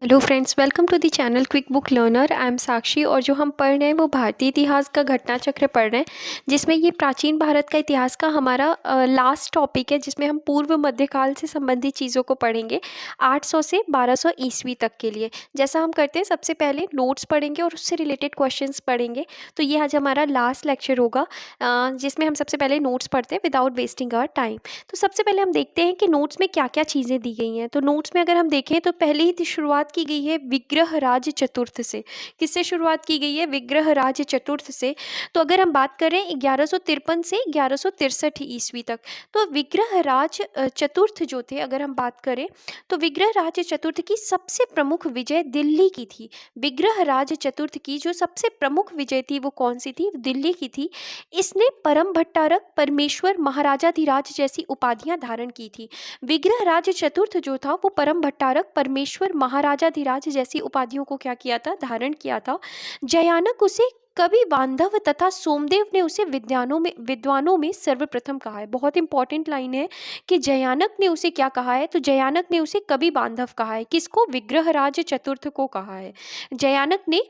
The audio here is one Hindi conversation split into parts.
Hello friends, welcome to the channel quick book learner. I am Sakshi और जो हम पढ़ रहे हैं वो भारतीय इतिहास का घटना चक्र पढ़ रहे हैं, जिसमें ये प्राचीन भारत का इतिहास का हमारा लास्ट टॉपिक है, जिसमें हम पूर्व मध्यकाल से संबंधित चीज़ों को पढ़ेंगे 800 से 1200 ईस्वी तक के लिए। जैसा हम करते हैं, सबसे पहले नोट्स पढ़ेंगे और उससे रिलेटेड क्वेश्चंस पढ़ेंगे। तो ये आज हमारा लास्ट लेक्चर होगा, जिसमें हम सबसे पहले नोट्स पढ़ते हैं विदाउट वेस्टिंग आवर टाइम। तो सबसे पहले हम देखते हैं कि नोट्स में क्या क्या चीज़ें दी गई हैं। तो नोट्स में अगर हम देखें तो पहले ही शुरुआत की गई है विग्रहराज चतुर्थ से। किससे शुरुआत की गई है? विग्रहराज चतुर्थ से। तो अगर हम बात करें 1153 से 1163 ईस्वी तक, तो विग्रहराज चतुर्थ जो थे, अगर हम बात करें तो विग्रहराज चतुर्थ की सबसे प्रमुख विजय दिल्ली की थी। विग्रहराज चतुर्थ की जो सबसे प्रमुख विजय थी वो कौन सी थी? दिल्ली की थी। इसने परम भट्टारक, परमेश्वर, महाराजाधिराज जैसी उपाधियां धारण की थी। विग्रहराज चतुर्थ जो था वो परम भट्टारक, परमेश्वर, महाराजाधिराज जैसी उपाधियों को क्या किया था? धारण किया था। जयानक उसे कवि बांधव तथा सोमदेव ने उसे विद्वानों में सर्वप्रथम कहा है। बहुत इंपॉर्टेंट लाइन है कि जयानक ने उसे क्या कहा है? तो जयानक ने उसे कवि बांधव कहा है। किसको? विग्रहराज चतुर्थ को कहा है। जयानक ने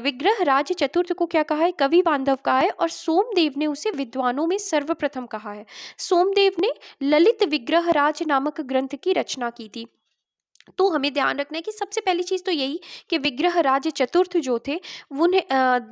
विग्रहराज चतुर्थ को क्या कहा है? कवि बांधव कहा है। और सोमदेव ने उसे विद्वानों में सर्वप्रथम कहा है। सोमदेव ने ललित विग्रहराज नामक ग्रंथ की रचना की थी। तो हमें ध्यान रखना है कि सबसे पहली चीज़ तो यही कि विग्रहराज चतुर्थ जो थे उन्हें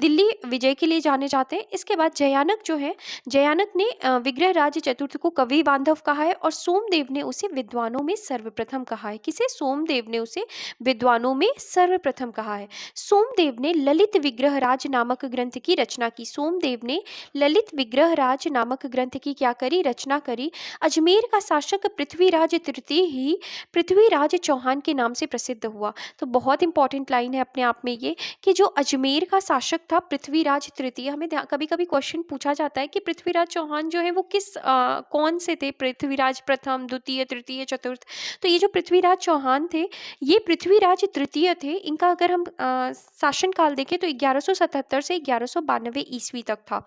दिल्ली विजय के लिए जाने जाते हैं। इसके बाद जयानक जो है, जयानक ने विग्रहराज चतुर्थ को कवि बांधव कहा है और सोमदेव ने उसे विद्वानों में सर्वप्रथम कहा है। किसे? सोमदेव ने उसे विद्वानों में सर्वप्रथम कहा है। सोमदेव ने ललित विग्रहराज नामक ग्रंथ की रचना की। सोमदेव ने ललित विग्रहराज नामक ग्रंथ की क्या करी? रचना करी। अजमेर का शासक पृथ्वीराज तृतीय ही पृथ्वीराज चौहान के नाम से प्रसिद्ध हुआ। तो बहुत इंपॉर्टेंट लाइन है अपने आप में ये कि जो अजमेर का शासक था पृथ्वीराज तृतीय। हमें कभी कभी क्वेश्चन पूछा जाता है कि पृथ्वीराज चौहान जो है वो कौन से थे? पृथ्वीराज प्रथम, द्वितीय, तृतीय, चतुर्थ। तो ये जो पृथ्वीराज चौहान थे ये पृथ्वीराज तृतीय थे। इनका अगर हम शासन काल देखें तो 1177 से 1192 ईस्वी तक था।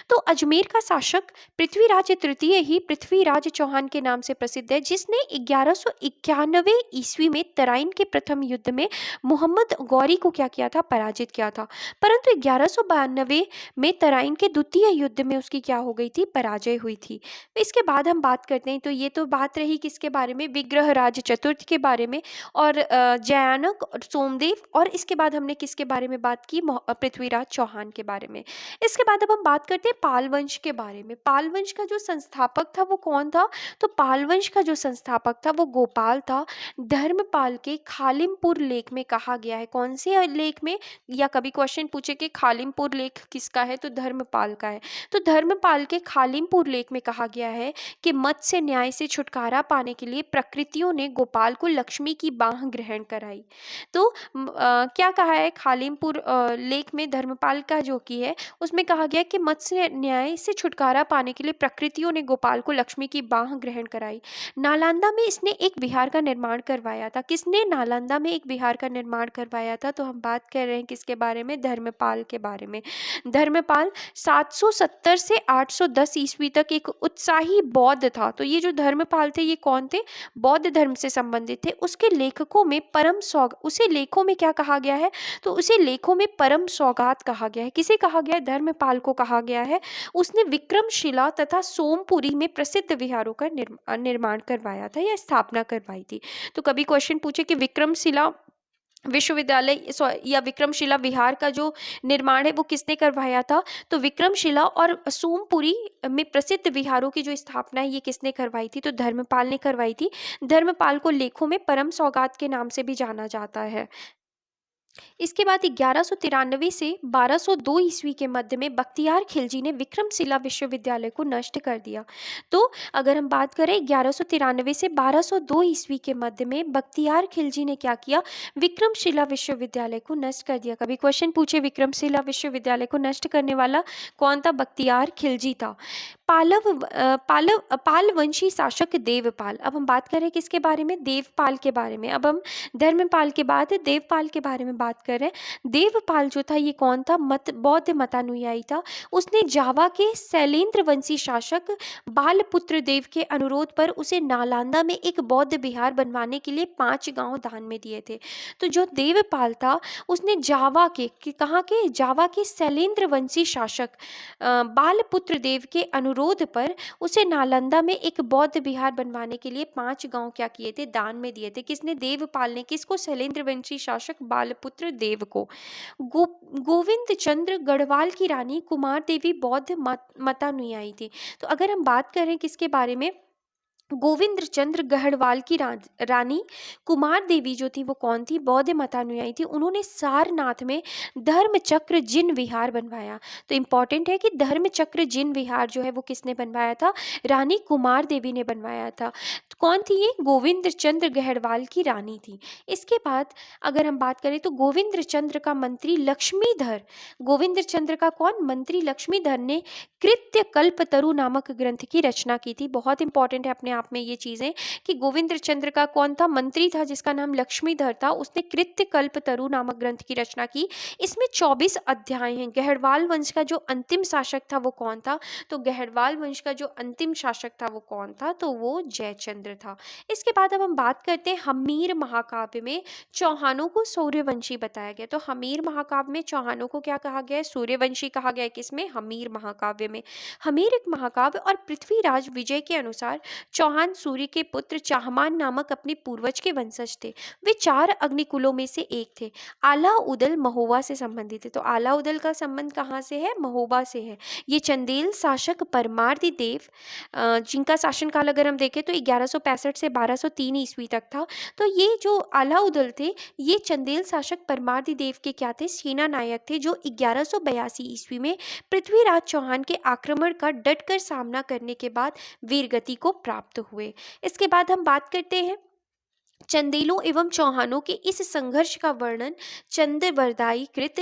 तो अजमेर का शासक पृथ्वीराज तृतीय ही पृथ्वीराज चौहान के नाम से प्रसिद्ध है, जिसने 1191 ईस्वी में तराइन के प्रथम युद्ध में मोहम्मद गौरी को क्या किया था? पराजित किया था। परंतु 1192 में तराइन के द्वितीय युद्ध में उसकी क्या हो गई थी? पराजय हुई थी। इसके बाद हम बात करते हैं, तो ये तो बात रही किसके बारे में? विग्रहराज चतुर्थ के बारे में और जयानक और सोमदेव। और इसके बाद हमने किसके बारे में बात की? पृथ्वीराज चौहान के बारे में। इसके बाद अब हम बात करते हैं पाल वंश के बारे में। पाल वंश का जो संस्थापक था वो कौन था? तो पाल वंश का जो संस्थापक था वो गोपाल था। धर्मपाल के खालिमपुर लेख में कहा गया है। कौन से लेख में? या कभी क्वेश्चन पूछे कि खालिमपुर लेख किसका है? तो धर्मपाल का है। तो धर्मपाल के खालिमपुर लेख में कहा गया है कि मत्स्य न्याय से छुटकारा पाने के लिए प्रकृतियों ने गोपाल को लक्ष्मी की बाह ग्रहण कराई। तो क्या कहा है खालिमपुर लेख में? धर्मपाल का जो की है उसमें कहा गया कि मत्स्य न्याय से छुटकारा पाने के लिए प्रकृतियों ने गोपाल को लक्ष्मी की बाह ग्रहण कराई। नालंदा में इसने एक विहार का निर्माण करवाया था। किसने नालंदा में एक विहार का निर्माण करवाया था? तो हम बात कर रहे हैं किसके बारे में? धर्मपाल के बारे में। धर्मपाल 770 से 810 ईस्वी तक एक उत्साही बौद्ध था। तो ये जो धर्मपाल थे ये कौन थे? बौद्ध धर्म से संबंधित थे। उसके लेखकों में उसे लेखों में क्या कहा गया है? तो उसे लेखों में परम सौगात कहा गया है। किसे कहा गया है? धर्मपाल को कहा गया है। उसने विक्रमशिला तथा सोमपुरी में प्रसिद्ध विहारों का निर्माण करवाया था या स्थापना करवाई थी। तो कभी क्वेश्चन पूछे कि विक्रमशिला विश्वविद्यालय या विक्रमशिला विहार का जो निर्माण है वो किसने करवाया था? तो विक्रमशिला और सोमपुरी में प्रसिद्ध विहारों की जो स्थापना है ये किसने करवाई थी? तो धर्मपाल ने करवाई थी। धर्मपाल को लेखों में परम सौगात के नाम से भी जाना जाता है। इसके बाद 1193 से 1202 ईस्वी के मध्य में बख्तियार खिलजी ने विक्रमशिला विश्वविद्यालय को नष्ट कर दिया। तो अगर हम बात करें 1193 से 1202 ईस्वी के मध्य में बख्तियार खिलजी ने क्या किया? विक्रमशिला विश्वविद्यालय को नष्ट कर दिया। कभी क्वेश्चन पूछे विक्रमशिला विश्वविद्यालय को नष्ट करने वाला कौन था? बख्तियार खिलजी था। पाल वंशी शासक देवपाल। अब हम बात करें किसके बारे में? देवपाल के बारे में। अब हम धर्मपाल के बाद देवपाल के बारे में बात कर रहे हैं। देवपाल जो था ये कौन था? बौद्ध मतानुयायी था। उसने जावा के शैलेंद्र वंशी शासक बालपुत्र देव के अनुरोध पर उसे नालंदा में एक बौद्ध विहार बनवाने के लिए 5 गांव दान में दिए थे। तो जो देवपाल था उसने जावा के कहाँ के? जावा के शैलेंद्र वंशी शासक बालपुत्र देव के अनुरोध पर उसे नालंदा में एक बौद्ध विहार बनवाने के लिए 5 गांव क्या किए थे? दान में दिए थे। किसने? देवपाल ने। किसको? शैलेंद्र वंशी शासक बालपुत्र देव को। गोविंद चंद्र गढ़वाल की रानी कुमार देवी बौद्ध मतानुयायी थी। तो अगर हम बात करें किसके बारे में, गोविंद चंद्र गढ़वाल की रानी कुमार देवी जो थी वो कौन थी? बौद्ध मतानुयायी थी। उन्होंने सारनाथ में धर्मचक्र जिन विहार बनवाया। तो इम्पॉर्टेंट है कि धर्मचक्र जिन विहार जो है वो किसने बनवाया था? रानी कुमार देवी ने बनवाया था। तो कौन थी ये? गोविंद चंद्र गढ़वाल की रानी थी। इसके बाद अगर हम बात करें तो गोविंद चंद्र का मंत्री लक्ष्मीधर, गोविंद चंद्र का कौन? मंत्री लक्ष्मीधर ने कृत्य कल्पतरु नामक ग्रंथ की रचना की थी। बहुत इंपॉर्टेंट है अपने आप में ये चीजें कि गोविंद चंद्र का कौन था? मंत्री था जिसका नाम लक्ष्मीधर था। उसने कृत्य कल्पतरु नामक ग्रंथ की रचना की। इसमें 24 अध्याय हैं। गढ़वाल वंश का जो अंतिम शासक था वो कौन था? तो गढ़वाल वंश का जो अंतिम शासक था वो कौन था? तो वो जयचंद्र था। इसके बाद अब हम बात करते हैं हमीर महाकाव्य में चौहानों को सूर्यवंशी बताया गया। तो हमीर महाकाव्य में चौहानों को क्या कहा गया है? सूर्यवंशी कहा गया है। किसमें? हमीर महाकाव्य में। हमीर एक महाकाव्य और पृथ्वीराज विजय के अनुसार चौहान सूर्य के पुत्र चाहमान नामक अपने पूर्वज के वंशज थे। वे 4 अग्निकुलों में से एक थे। आला उदल महोबा से संबंधित है। तो आला उदल का संबंध कहाँ से है? महोबा से है। ये चंदेल शासक परमार्दी देव जिनका शासनकाल अगर हम देखें तो 1165 से 1203 ईस्वी तक था। तो ये जो आला उदल थे ये चंदेल शासक परमार्दी देव के क्या थे? सेना नायक थे, जो 1182 ईस्वी में पृथ्वीराज चौहान के आक्रमण का डटकर सामना करने के बाद वीरगति को प्राप्त हुए। इसके बाद हम बात करते हैं चंदेलों एवं चौहानों के इस संघर्ष का वर्णन चंद्रवरदायीकृत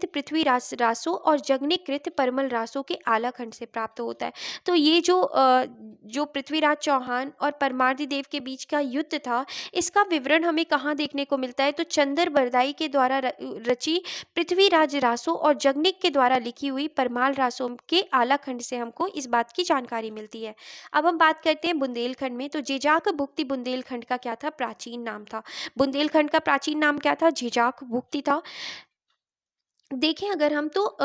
पृथ्वीराज रासो और जगनीकृत परमल रासो के आलाखंड से प्राप्त होता है। तो ये जो पृथ्वीराज चौहान और परमार्दी देव के बीच का युद्ध था इसका विवरण हमें कहाँ देखने को मिलता है? तो चंद्रवरदायी के द्वारा रची पृथ्वीराज रासो और जगनिक के द्वारा लिखी हुई परमाल रासो के आलाखंड से हमको इस बात की जानकारी मिलती है। अब हम बात करते हैं बुंदेलखंड में। तो जेजाक भुक्ति बुंदेलखंड का क्या था? प्राचीन नाम था। बुंदेलखंड का प्राचीन नाम क्या था? जेजाक भुक्ति था। देखें अगर हम तो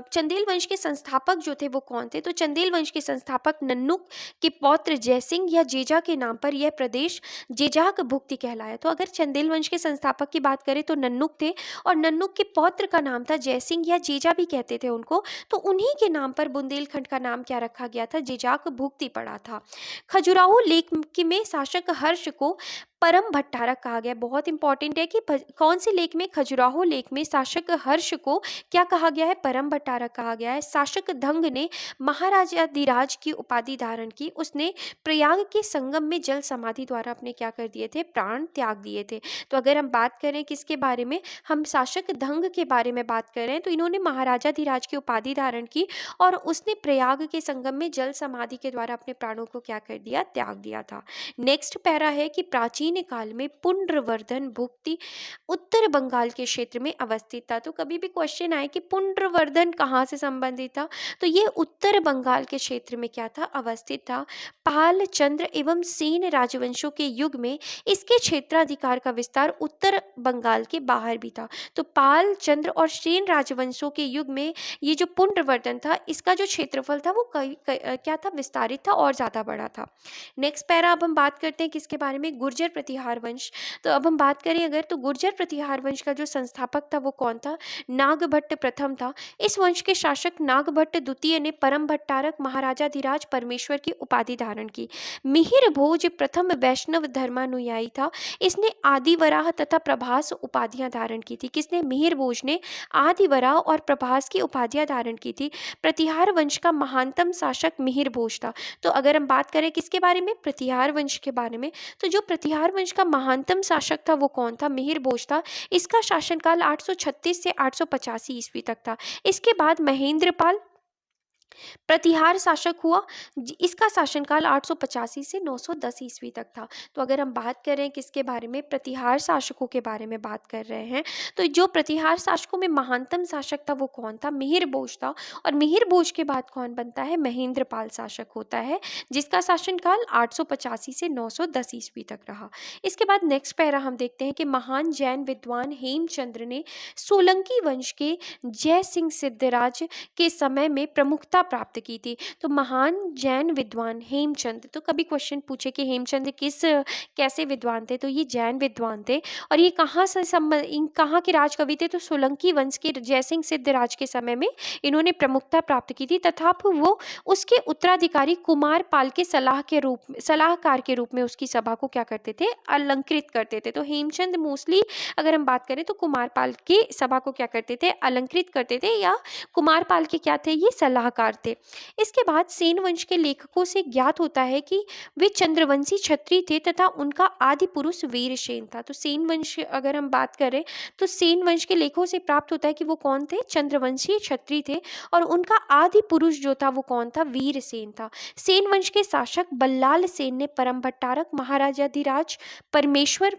चंदेल वंश के संस्थापक जो थे वो कौन थे? तो चंदेल वंश के संस्थापक नन्नुक के पौत्र जयसिंह या जेजा के नाम पर यह प्रदेश जेजाक भुक्ति कहलाया। तो अगर चंदेल वंश के संस्थापक की बात करें तो नन्नुक थे और नन्नुक के पौत्र का नाम था जयसिंह या जेजा भी कहते थे उनको। तो उन्हीं के नाम पर बुंदेलखंड का नाम क्या रखा गया था? जेजाक भुक्ति पड़ा था। खजुराहो लेक में शासक हर्ष को परम भट्टारक कहा गया। बहुत इंपॉर्टेंट है कि कौन से लेख में? खजुराहो लेख में शासक हर्ष को क्या कहा गया है? परम भट्टारक कहा गया है। शासक धंग ने महाराजाधिराज की उपाधि धारण की। उसने प्रयाग के संगम में जल समाधि द्वारा अपने क्या कर दिए थे? प्राण त्याग दिए थे। तो अगर हम बात करें किसके बारे में? हम शासक धंग के बारे में बात कर रहे हैं। तो इन्होंने महाराजाधिराज की उपाधि धारण की और उसने प्रयाग के संगम में जल समाधि के द्वारा अपने प्राणों को क्या कर दिया? त्याग दिया था। नेक्स्ट पैरा है कि प्राचीन काल में पुंड्रवर्धन भुक्ति उत्तर बंगाल के क्षेत्र में अवस्थित था। तो कभी भी क्वेश्चन आए कि पुंड्रवर्धन कहाँ से संबंधित था? तो ये उत्तर बंगाल के क्षेत्र में क्या था? अवस्थित था। पाल, चंद्र एवं सेन राजवंशों के युग में इसके क्षेत्राधिकार का विस्तार उत्तर बंगाल के बाहर भी था। तो पाल, चंद्र और सेन राजवंशों के युग में ये जो पुंड्रवर्धन था इसका जो क्षेत्रफल था वो क्या था? विस्तारित था और ज्यादा बड़ा था। नेक्स्ट पैरा अब हम बात करते हैं किसके बारे में? गुर्जर प्रतिहार वंश। तो अब हम बात करें अगर तो गुर्जर प्रतिहार वंश का जो संस्थापक था वो कौन था? नागभट्ट प्रथम था। इस वंश के शासक नागभट्ट द्वितीय ने परम भट्टारक महाराजाधिराज परमेश्वर की उपाधि धारण की। मिहिर भोज प्रथम वैष्णव धर्मानुयायी था। इसने आदिवराह तथा प्रभास उपाधियां धारण की थी। किसने? मिहिर भोज ने आदिवराह और प्रभास की उपाधियां धारण की थी। प्रतिहार वंश का महानतम शासक मिहिर भोज था। तो अगर हम बात करें किसके बारे में? प्रतिहार वंश के बारे में। तो जो प्रतिहार वंश का महानतम शासक था वो कौन था? मिहिर भोज था। इसका शासनकाल 836 से 885 ईस्वी तक था। इसके बाद महेंद्रपाल प्रतिहार शासक हुआ, इसका शासनकाल 885 से 910 ईस्वी तक था। तो अगर हम बात करें किसके बारे में, प्रतिहार शासकों के बारे में बात कर रहे हैं, तो जो प्रतिहार शासकों में महानतम शासक था वो कौन था, मिहिर भोज था। और मिहिर भोज के बाद कौन बनता है, महेंद्रपाल शासक होता है, जिसका शासनकाल 885 से 910 ईस्वी तक रहा। इसके बाद नेक्स्ट पैरा हम देखते हैं कि महान जैन विद्वान हेमचंद्र ने सोलंकी वंश के जय सिंह सिद्धराज के समय में प्रमुखता प्राप्त की थी। तो महान जैन विद्वान हेमचंद, तो कभी क्वेश्चन पूछे कि हेमचंद कैसे विद्वान थे, तो ये जैन विद्वान थे। और ये कहाँ के राजकवि थे, तो सोलंकी वंश के जयसिंह सिद्धराज के समय में इन्होंने प्रमुखता प्राप्त की थी, तथा वो उसके उत्तराधिकारी कुमारपाल के सलाहकार के रूप में उसकी सभा को क्या करते थे, अलंकृत करते थे। तो हेमचंद मोस्टली अगर हम बात करें तो कुमारपाल की सभा को क्या करते थे, अलंकृत करते थे, या कुमारपाल के क्या थे, ये सलाहकार थे। इसके बाद सेन वंश के लेखकों से ज्ञात होता है कि वे चंद्रवंशी क्षत्रिय थे तथा उनका आदि पुरुष वीरसेन था। तो सेन वंश अगर हम बात करें तो सेन वंश के लेखों से प्राप्त होता है कि वो कौन थे, चंद्रवंशी क्षत्रिय थे, और उनका आदि पुरुष जो था वो कौन था, वीरसेन था। सेन वंश के शासक बल्लाल सेन ने परम भट्टारक, महाराजाधिराज, परमेश्वर,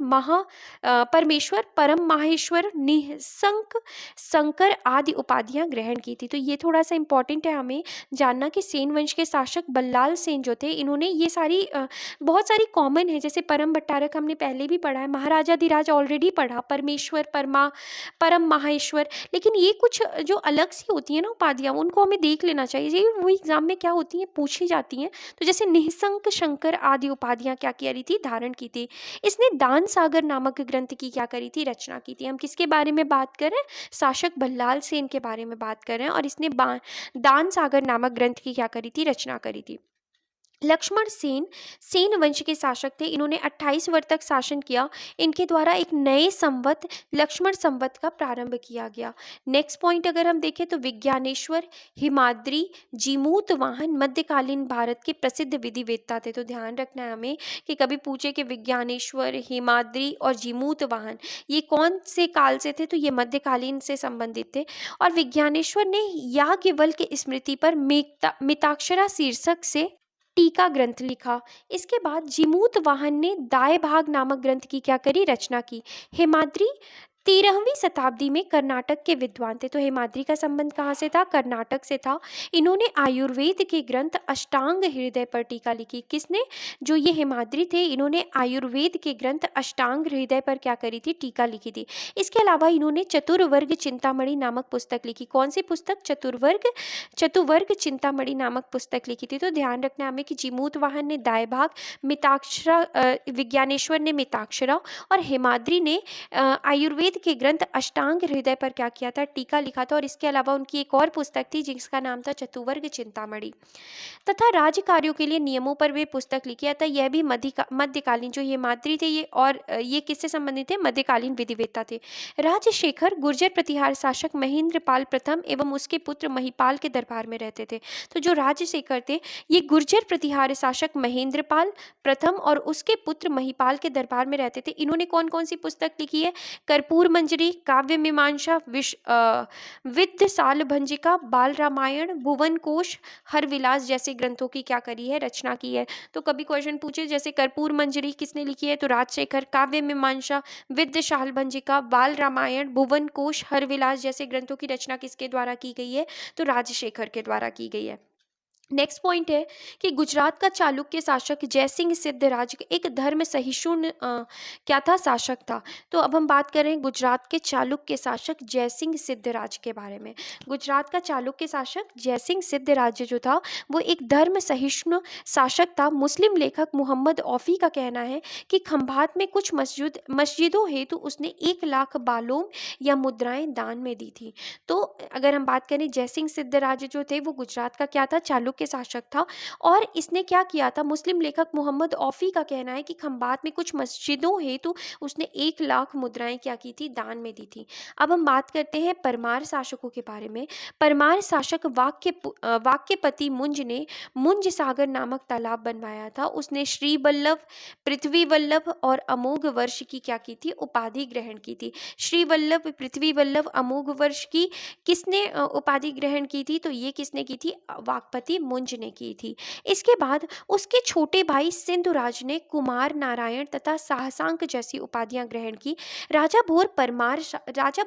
परम माहेश्वर, निःशंक, शंकर आदि उपाधियां ग्रहण की थी। तो ये थोड़ा सा इंपॉर्टेंट है हमें जानना कि सेन वंश के शासक बल्लाल सेन जो थे, इन्होंने ये सारी बहुत सारी कॉमन है, जैसे परम भट्टारक हमने पहले भी पढ़ा है, महाराजाधिराज ऑलरेडी पढ़ा, परमेश्वर, परम माहेश्वर, लेकिन ये कुछ जो अलग सी होती है ना उपाधियां, उनको हमें देख लेना चाहिए, ये वो एग्जाम में क्या होती हैं, पूछी जाती हैं। तो जैसे निःशंक, शंकर आदि उपाधियां क्या करी थी, धारण की थी। इसने दान सागर नामक ग्रंथ की क्या करी थी, रचना की थी। हम किसके बारे में बात करें, शासक बल्लाल सेन के बारे में बात कर रहे हैं, और इसने दान सागर नामक ग्रंथ की क्या करी थी, रचना करी थी। लक्ष्मण सेन सेन वंश के शासक थे, इन्होंने 28 वर्ष तक शासन किया। इनके द्वारा एक नए संवत, लक्ष्मण संवत का प्रारंभ किया गया। नेक्स्ट पॉइंट अगर हम देखें तो विज्ञानेश्वर, हिमाद्री, जीमूत वाहन मध्यकालीन भारत के प्रसिद्ध विधिवेत्ता थे। तो ध्यान रखना है हमें कि कभी पूछे कि विज्ञानेश्वर, हिमाद्री और जीमूत वाहन ये कौन से काल से थे, तो ये मध्यकालीन से संबंधित थे। और विज्ञानेश्वर ने याज्ञवल्क्य की स्मृति पर मिताक्षरा शीर्षक से टीका ग्रंथ लिखा। इसके बाद जीमूत वाहन ने दाय भाग नामक ग्रंथ की क्या करी, रचना की। हेमाद्री 13वीं शताब्दी में कर्नाटक के विद्वान थे। तो हेमाद्री का संबंध कहाँ से था, कर्नाटक से था। इन्होंने आयुर्वेद के ग्रंथ अष्टांग हृदय पर टीका लिखी। किसने, जो ये हेमाद्री थे, इन्होंने आयुर्वेद के ग्रंथ अष्टांग हृदय पर क्या करी थी, टीका लिखी थी। इसके अलावा इन्होंने चतुर्वर्ग चिंतामणि नामक पुस्तक लिखी। कौन सी पुस्तक, चतुर्वर्ग चिंतामणि नामक पुस्तक लिखी थी। तो ध्यान रखना हमें कि जीमूत वाहन ने दाय भाग, मिताक्षरा, विज्ञानेश्वर ने मिताक्षरा, और हेमाद्री ने आयुर्वेद के ग्रंथ अष्टांग हृदय पर क्या किया था, टीका लिखा था। और इसके अलावा उनकी एक और पुस्तक थी जिसका नाम था चतुर्वर्ग चिंतामणि, तथा राज्य कार्यों के लिए नियमों पर वे पुस्तक लिखी। था यह भी मध्यकालीन, जो हेमाद्री थे ये, और ये किससे संबंधित थे, मध्यकालीन विधिवेत्ता थे। राजशेखर गुर्जर प्रतिहार शासक महेंद्रपाल प्रथम एवं उसके पुत्र महिपाल के दरबार में रहते थे। तो जो राजशेखर थे ये गुर्जर प्रतिहार शासक महेंद्रपाल प्रथम और उसके पुत्र महिपाल के दरबार में रहते थे। इन्होंने कौन कौन सी पुस्तक लिखी है, कर्पूर मंजरी, काव्य मीमांसा, विद्य साल भंजिका, बाल रामायण, भुवन कोश, हर विलास जैसे ग्रंथों की क्या करी है, रचना की है। तो कभी क्वेश्चन पूछे जैसे कर्पूर मंजरी किसने लिखी है, तो राजशेखर, काव्य मीमांसा, विद्य साल भंजिका, बाल रामायण, भुवन कोश, हर विलास जैसे ग्रंथों की रचना किसके द्वारा की गई है, तो राजशेखर के द्वारा की गई है। नेक्स्ट पॉइंट है कि गुजरात का चालुक्य शासक जयसिंह सिद्धराज एक धर्म सहिष्णु क्या था, शासक था। तो अब हम बात करें गुजरात के चालुक्य शासक जयसिंह सिद्धराज के बारे में। गुजरात का चालुक्य शासक जयसिंह सिद्धराज जो था वो एक धर्म सहिष्णु शासक था। मुस्लिम लेखक मोहम्मद औफी का कहना है कि खंभात में कुछ मस्जिदों हेतु उसने 1 लाख बालोम या मुद्राएं दान में दी थी। तो अगर हम बात करें जयसिंह सिद्धराज जो थे वो गुजरात का क्या था, चालुक्य चालुक्य शासक था और इसने क्या किया था, मुस्लिम लेखक मोहम्मद औफी का कहना है कि खंभात में कुछ मस्जिदों हेतु उसने 1 लाख मुद्राएं क्या की थी, दान में दी थी। अब हम बात करते हैं परमार शासकों के बारे में। परमार शासक वाक्यपति मुंज ने मुंज सागर नामक तालाब बनवाया था। उसने श्री वल्लभ, पृथ्वी वल्लभ और अमोघ वर्ष की क्या की थी, उपाधि ग्रहण की थी। श्री वल्लभ, पृथ्वी वल्लभ, अमोघ वर्ष की किसने उपाधि ग्रहण की थी, तो ये किसने की थी, वाक्पति मुंज ने की थी। इसके बाद उसके छोटे भाई सिंधुराज ने कुमार नारायण तथा साहसांक जैसी उपाधियां ग्रहण की। राजा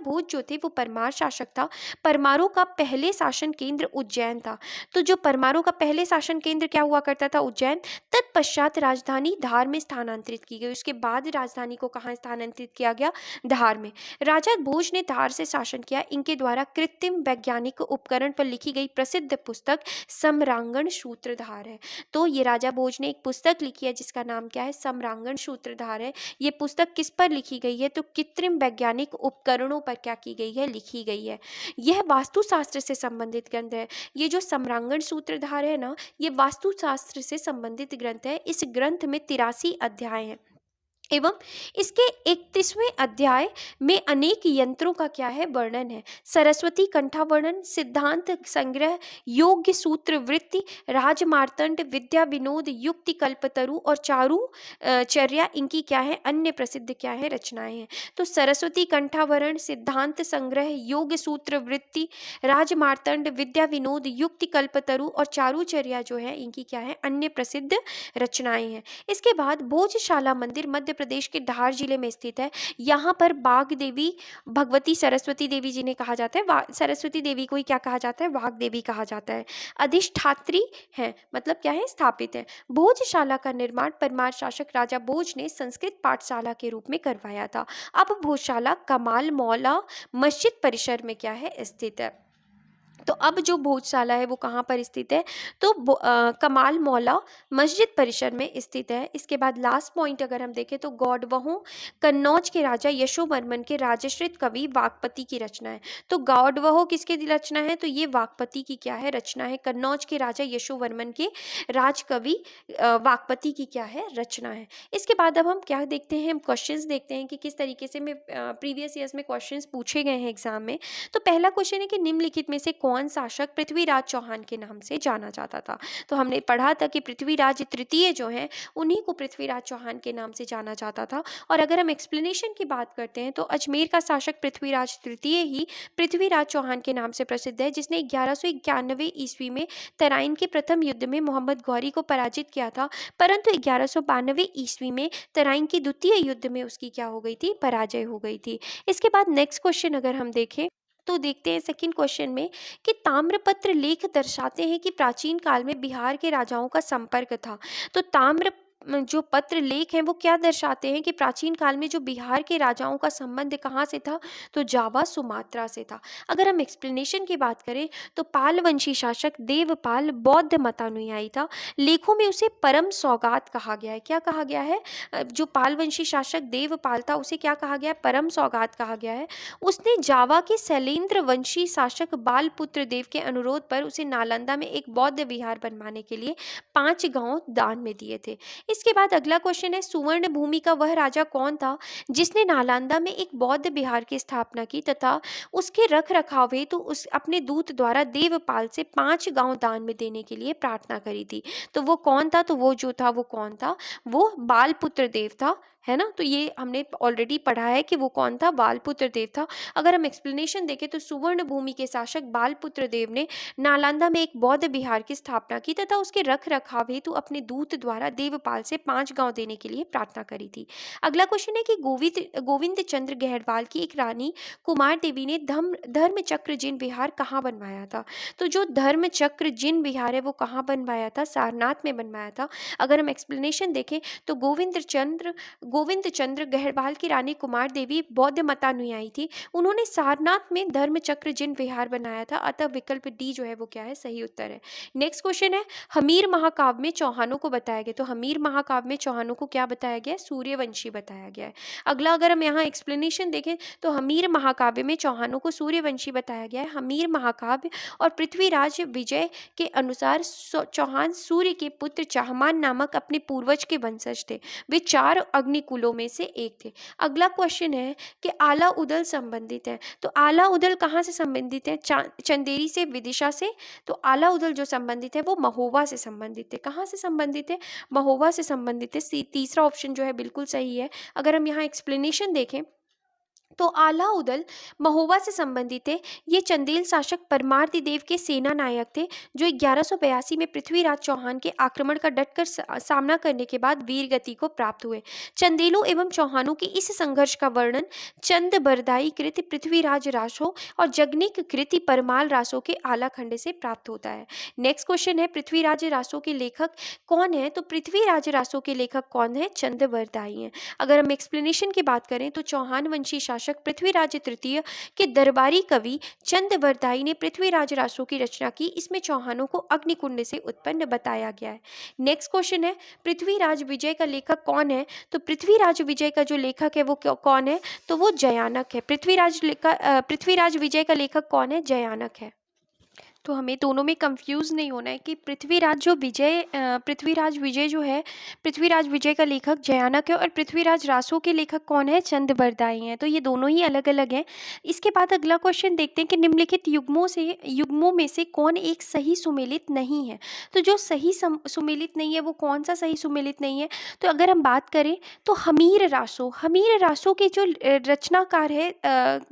भोज जो थे वो परमार शासक था। परमारों का पहले शासन केंद्र उज्जैन था। तो जो परमारों का पहले शासन केंद्र क्या हुआ करता था, उज्जैन। तत्पश्चात राजधानी धार में स्थानांतरित की गई। उसके बाद राजधानी को कहाँ स्थानांतरित किया गया, धार में। राजा भोज ने धार से शासन किया। इनके द्वारा कृत्रिम वैज्ञानिक उपकरण पर लिखी गई प्रसिद्ध पुस्तक सम्रांगण सूत्रधार है। तो ये राजा भोज ने एक पुस्तक लिखी है जिसका नाम क्या है, सम्रांगण सूत्रधार है। ये पुस्तक किस पर लिखी गई है, तो कृत्रिम वैज्ञानिक उपकरणों पर क्या की गई है, लिखी गई है। यह वास्तुशास्त्र से संबंधित ग्रंथ है। ये जो सम्रांगण सूत्रधार है ना, ये वास्तुशास्त्र से संबंधित ग्रंथ है। इस ग्रंथ में 83 अध्याय हैं एवं इसके 31वें अध्याय में अनेक यंत्रों का क्या है, वर्णन है। सरस्वती कंठा वर्णन, सिद्धांत संग्रह, योग्य सूत्र वृत्ति, राजमार्तंड, विद्या विनोद, युक्ति कल्पतरु और चारु चर्या इनकी क्या है, अन्य प्रसिद्ध क्या है, रचनाएं हैं। तो सरस्वती कंठावरण, सिद्धांत संग्रह, योग्य सूत्र वृत्ति, राजमार्तंड, विद्या विनोद, युक्ति कल्पतरु और चारुचर्या जो है इनकी क्या है, अन्य प्रसिद्ध रचनाएं हैं। इसके बाद भोजशाला मंदिर मध्य प्रदेश के धार जिले में स्थित है। यहाँ पर बाघ देवी भगवती सरस्वती देवी जी ने कहा जाता है। सरस्वती देवी को ही क्या कहा जाता है, वाघ देवी कहा जाता है। अधिष्ठात्री है, मतलब क्या है, स्थापित है। भोजशाला का निर्माण परमार शासक राजा भोज ने संस्कृत पाठशाला के रूप में करवाया था। अब भोजशाला कमाल मौला मस्जिद परिसर में क्या है, स्थित है। तो अब जो भोजशाला है वो कहाँ पर स्थित है, तो कमाल मौला मस्जिद परिसर में स्थित है। इसके बाद लास्ट पॉइंट अगर हम देखें तो गौडवहु कन्नौज के राजा यशोवर्मन के राजश्रित कवि वाकपति की रचना है। तो गौडवहु किसकी रचना है, तो ये वाकपति की क्या है, रचना है। कन्नौज के राजा यशोवर्मन के राजकवि वाकपति की क्या है, रचना है। इसके बाद अब हम क्या देखते हैं, हम क्वेश्चंस देखते हैं कि किस तरीके से में प्रीवियस ईयर्स में क्वेश्चंस पूछे गए हैं एग्जाम में। तो पहला क्वेश्चन है कि निम्नलिखित में से कौन शासक पृथ्वीराज चौहान के नाम से जाना जाता था। तो हमने पढ़ा था कि पृथ्वीराज तृतीय जो हैं उन्हीं को पृथ्वीराज चौहान के नाम से जाना जाता था। और अगर हम एक्सप्लेनेशन की बात करते हैं तो अजमेर का शासक पृथ्वीराज तृतीय ही पृथ्वीराज चौहान के नाम से प्रसिद्ध है, जिसने 1191 ईस्वी में तराइन के प्रथम युद्ध में मोहम्मद गौरी को पराजित किया था। परंतु 1192 ईस्वी में तराइन के द्वितीय युद्ध में उसकी क्या हो गई थी, पराजय हो गई थी। इसके बाद नेक्स्ट क्वेश्चन अगर हम देखें तो देखते हैं सेकंड क्वेश्चन में कि ताम्रपत्र लेख दर्शाते हैं कि प्राचीन काल में बिहार के राजाओं का संपर्क था। तो ताम्र जो पत्र लेख हैं वो क्या दर्शाते हैं कि प्राचीन काल में जो बिहार के राजाओं का संबंध कहाँ से था, तो जावा सुमात्रा से था। अगर हम एक्सप्लेनेशन की बात करें तो पाल वंशी शासक देवपाल बौद्ध मतानुयायी था। लेखों में उसे परम सौगात कहा गया है। क्या कहा गया है, जो पाल वंशी शासक देवपाल था उसे क्या कहा गया है, परम सौगात कहा गया है। उसने जावा के शैलेंद्र वंशी शासक बालपुत्र देव के अनुरोध पर उसे नालंदा में एक बौद्ध विहार बनवाने के लिए 5 गांव दान में दिए थे। इसके बाद अगला क्वेश्चन है, सुवर्ण भूमि का वह राजा कौन था जिसने नालंदा में एक बौद्ध विहार की स्थापना की तथा उसके रख रखाव हेतु उस अपने दूत द्वारा देवपाल से 5 गांव दान में देने के लिए प्रार्थना करी थी। तो वो कौन था, तो वो जो था वो कौन था, वो बालपुत्र देव था, है ना। तो ये हमने ऑलरेडी पढ़ा है कि वो कौन था, बालपुत्र देव था। अगर हम एक्सप्लेनेशन देखें तो सुवर्ण भूमि के शासक बालपुत्र देव ने नालंदा में एक बौद्ध विहार की स्थापना की तथा उसके रख रखाव हेतु अपने दूत द्वारा देवपाल से 5 गांव देने के लिए प्रार्थना करी थी। अगला क्वेश्चन है कि गोविंद चंद्र गहरवाल की एक रानी कुमार देवी ने धर्म चक्र जिन विहार कहाँ बनवाया था। तो जो धर्म चक्र जिन विहार है वो कहाँ बनवाया था, सारनाथ में बनवाया था। अगर हम एक्सप्लेनेशन देखें तो गोविंद चंद्र गढ़वाल की रानी कुमार देवी बौद्ध मतानुयायी थी। उन्होंने सारनाथ में धर्म चक्र जिन विहार बनाया था, अतः विकल्प डी जो है वो क्या है, सही उत्तर है। नेक्स्ट क्वेश्चन है, हमीर महाकाव्य में चौहानों को बताया गया। तो हमीर महाकाव्य में चौहानों को क्या बताया गया है, सूर्यवंशी बताया गया है। अगला अगर हम यहाँ एक्सप्लेनेशन देखें तो हमीर महाकाव्य में चौहानों को सूर्यवंशी बताया गया है। हमीर महाकाव्य और पृथ्वीराज विजय के अनुसार चौहान सूर्य के पुत्र चाहमान नामक अपने पूर्वज के वंशज थे। वे 4 अग्निकुलों में से एक थे। अगला क्वेश्चन है कि आला उदल संबंधित है। तो आला उदल कहाँ से संबंधित है, चंदेरी से, विदिशा से। तो आला उदल जो संबंधित है वो महोबा से संबंधित है। कहाँ से संबंधित है, महोबा से संबंधित है। तीसरा ऑप्शन जो है बिल्कुल सही है। अगर हम यहाँ एक्सप्लेनेशन देखें तो आला उदल महोबा से संबंधित है। ये चंदेल शासक परमार्दी देव के सेना नायक थे, जो 1182 में पृथ्वीराज चौहान के आक्रमण का डटकर सामना करने के बाद वीर गति को प्राप्त हुए। चंदेलों एवं चौहानों के इस संघर्ष का वर्णन चंद बरदाई कृति पृथ्वीराज रासो और जगनिक कृति परमाल रासो के आला खंड से प्राप्त होता है। नेक्स्ट क्वेश्चन है, पृथ्वीराज रासो के लेखक कौन है। तो पृथ्वीराज रासो के लेखक कौन है, चंद बरदाई हैं। अगर हम एक्सप्लेनेशन की बात करें तो चौहान वंशी शासक पृथ्वीराज तृतीय के दरबारी कवि चंद बरदाई ने पृथ्वीराज रासो की रचना की। इसमें चौहानों को अग्निकुंड से उत्पन्न बताया गया है। नेक्स्ट क्वेश्चन है, पृथ्वीराज विजय का लेखक कौन है। तो पृथ्वीराज विजय का जो लेखक है वो कौन है, तो वो जयानक है। पृथ्वीराज विजय का लेखक कौन है, जयानक है। तो हमें दोनों में कंफ्यूज नहीं होना है कि पृथ्वीराज विजय जो है, पृथ्वीराज विजय का लेखक जयानक है और पृथ्वीराज रासो के लेखक कौन है, चंद बरदाई हैं। तो ये दोनों ही अलग अलग हैं। इसके बाद अगला क्वेश्चन देखते हैं कि निम्नलिखित युग्मों में से कौन एक सही सुमेलित नहीं है। तो जो सही सुमेलित नहीं है वो कौन सा सही सुमेलित नहीं है। तो अगर हम बात करें तो हमीर रासो के जो रचनाकार है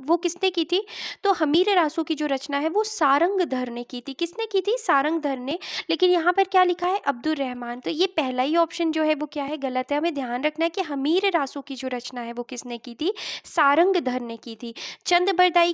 वो किसने की थी। तो हमीर रासो की जो रचना है वो सारंगधर ने की थी। किसने की थी, सारंगधर ने। लेकिन यहाँ पर क्या लिखा है, अब्दुल रहमान। तो ये पहला ही ऑप्शन जो है वो क्या है, गलत है। हमें ध्यान रखना है कि हमीर रासो की जो रचना है वो किसने की थी, सारंगधर ने की थी। चंद बरदाई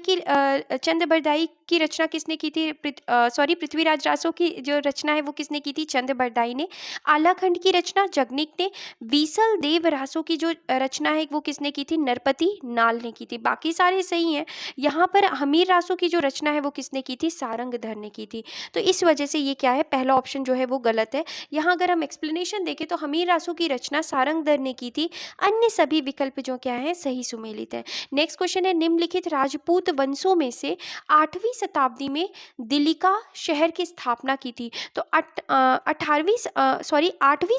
की रचना किसने की थी, पृथ्वीराज रासो की जो रचना है वो किसने की थी, चंद बरदाई ने। आलाखंड की रचना जगनिक ने। बीसल देव रासो की जो रचना है वो किसने की थी, नरपति नाल ने की थी। बाकी सारे सही हैं। यहाँ पर हमीर रासो की जो रचना है वो किसने की थी, सारंगधर ने की थी। तो इस वजह से ये क्या है, पहला ऑप्शन जो है वो गलत है। यहाँ अगर हम एक्सप्लेनेशन देखें तो हमीर रासो की रचना सारंगधर ने की थी। अन्य सभी विकल्प जो क्या है, सही सुमेलित है। नेक्स्ट क्वेश्चन है, निम्नलिखित राजपूत वंशों में से 8वीं शताब्दी में दिल्लिका शहर की स्थापना की थी। तो 8वीं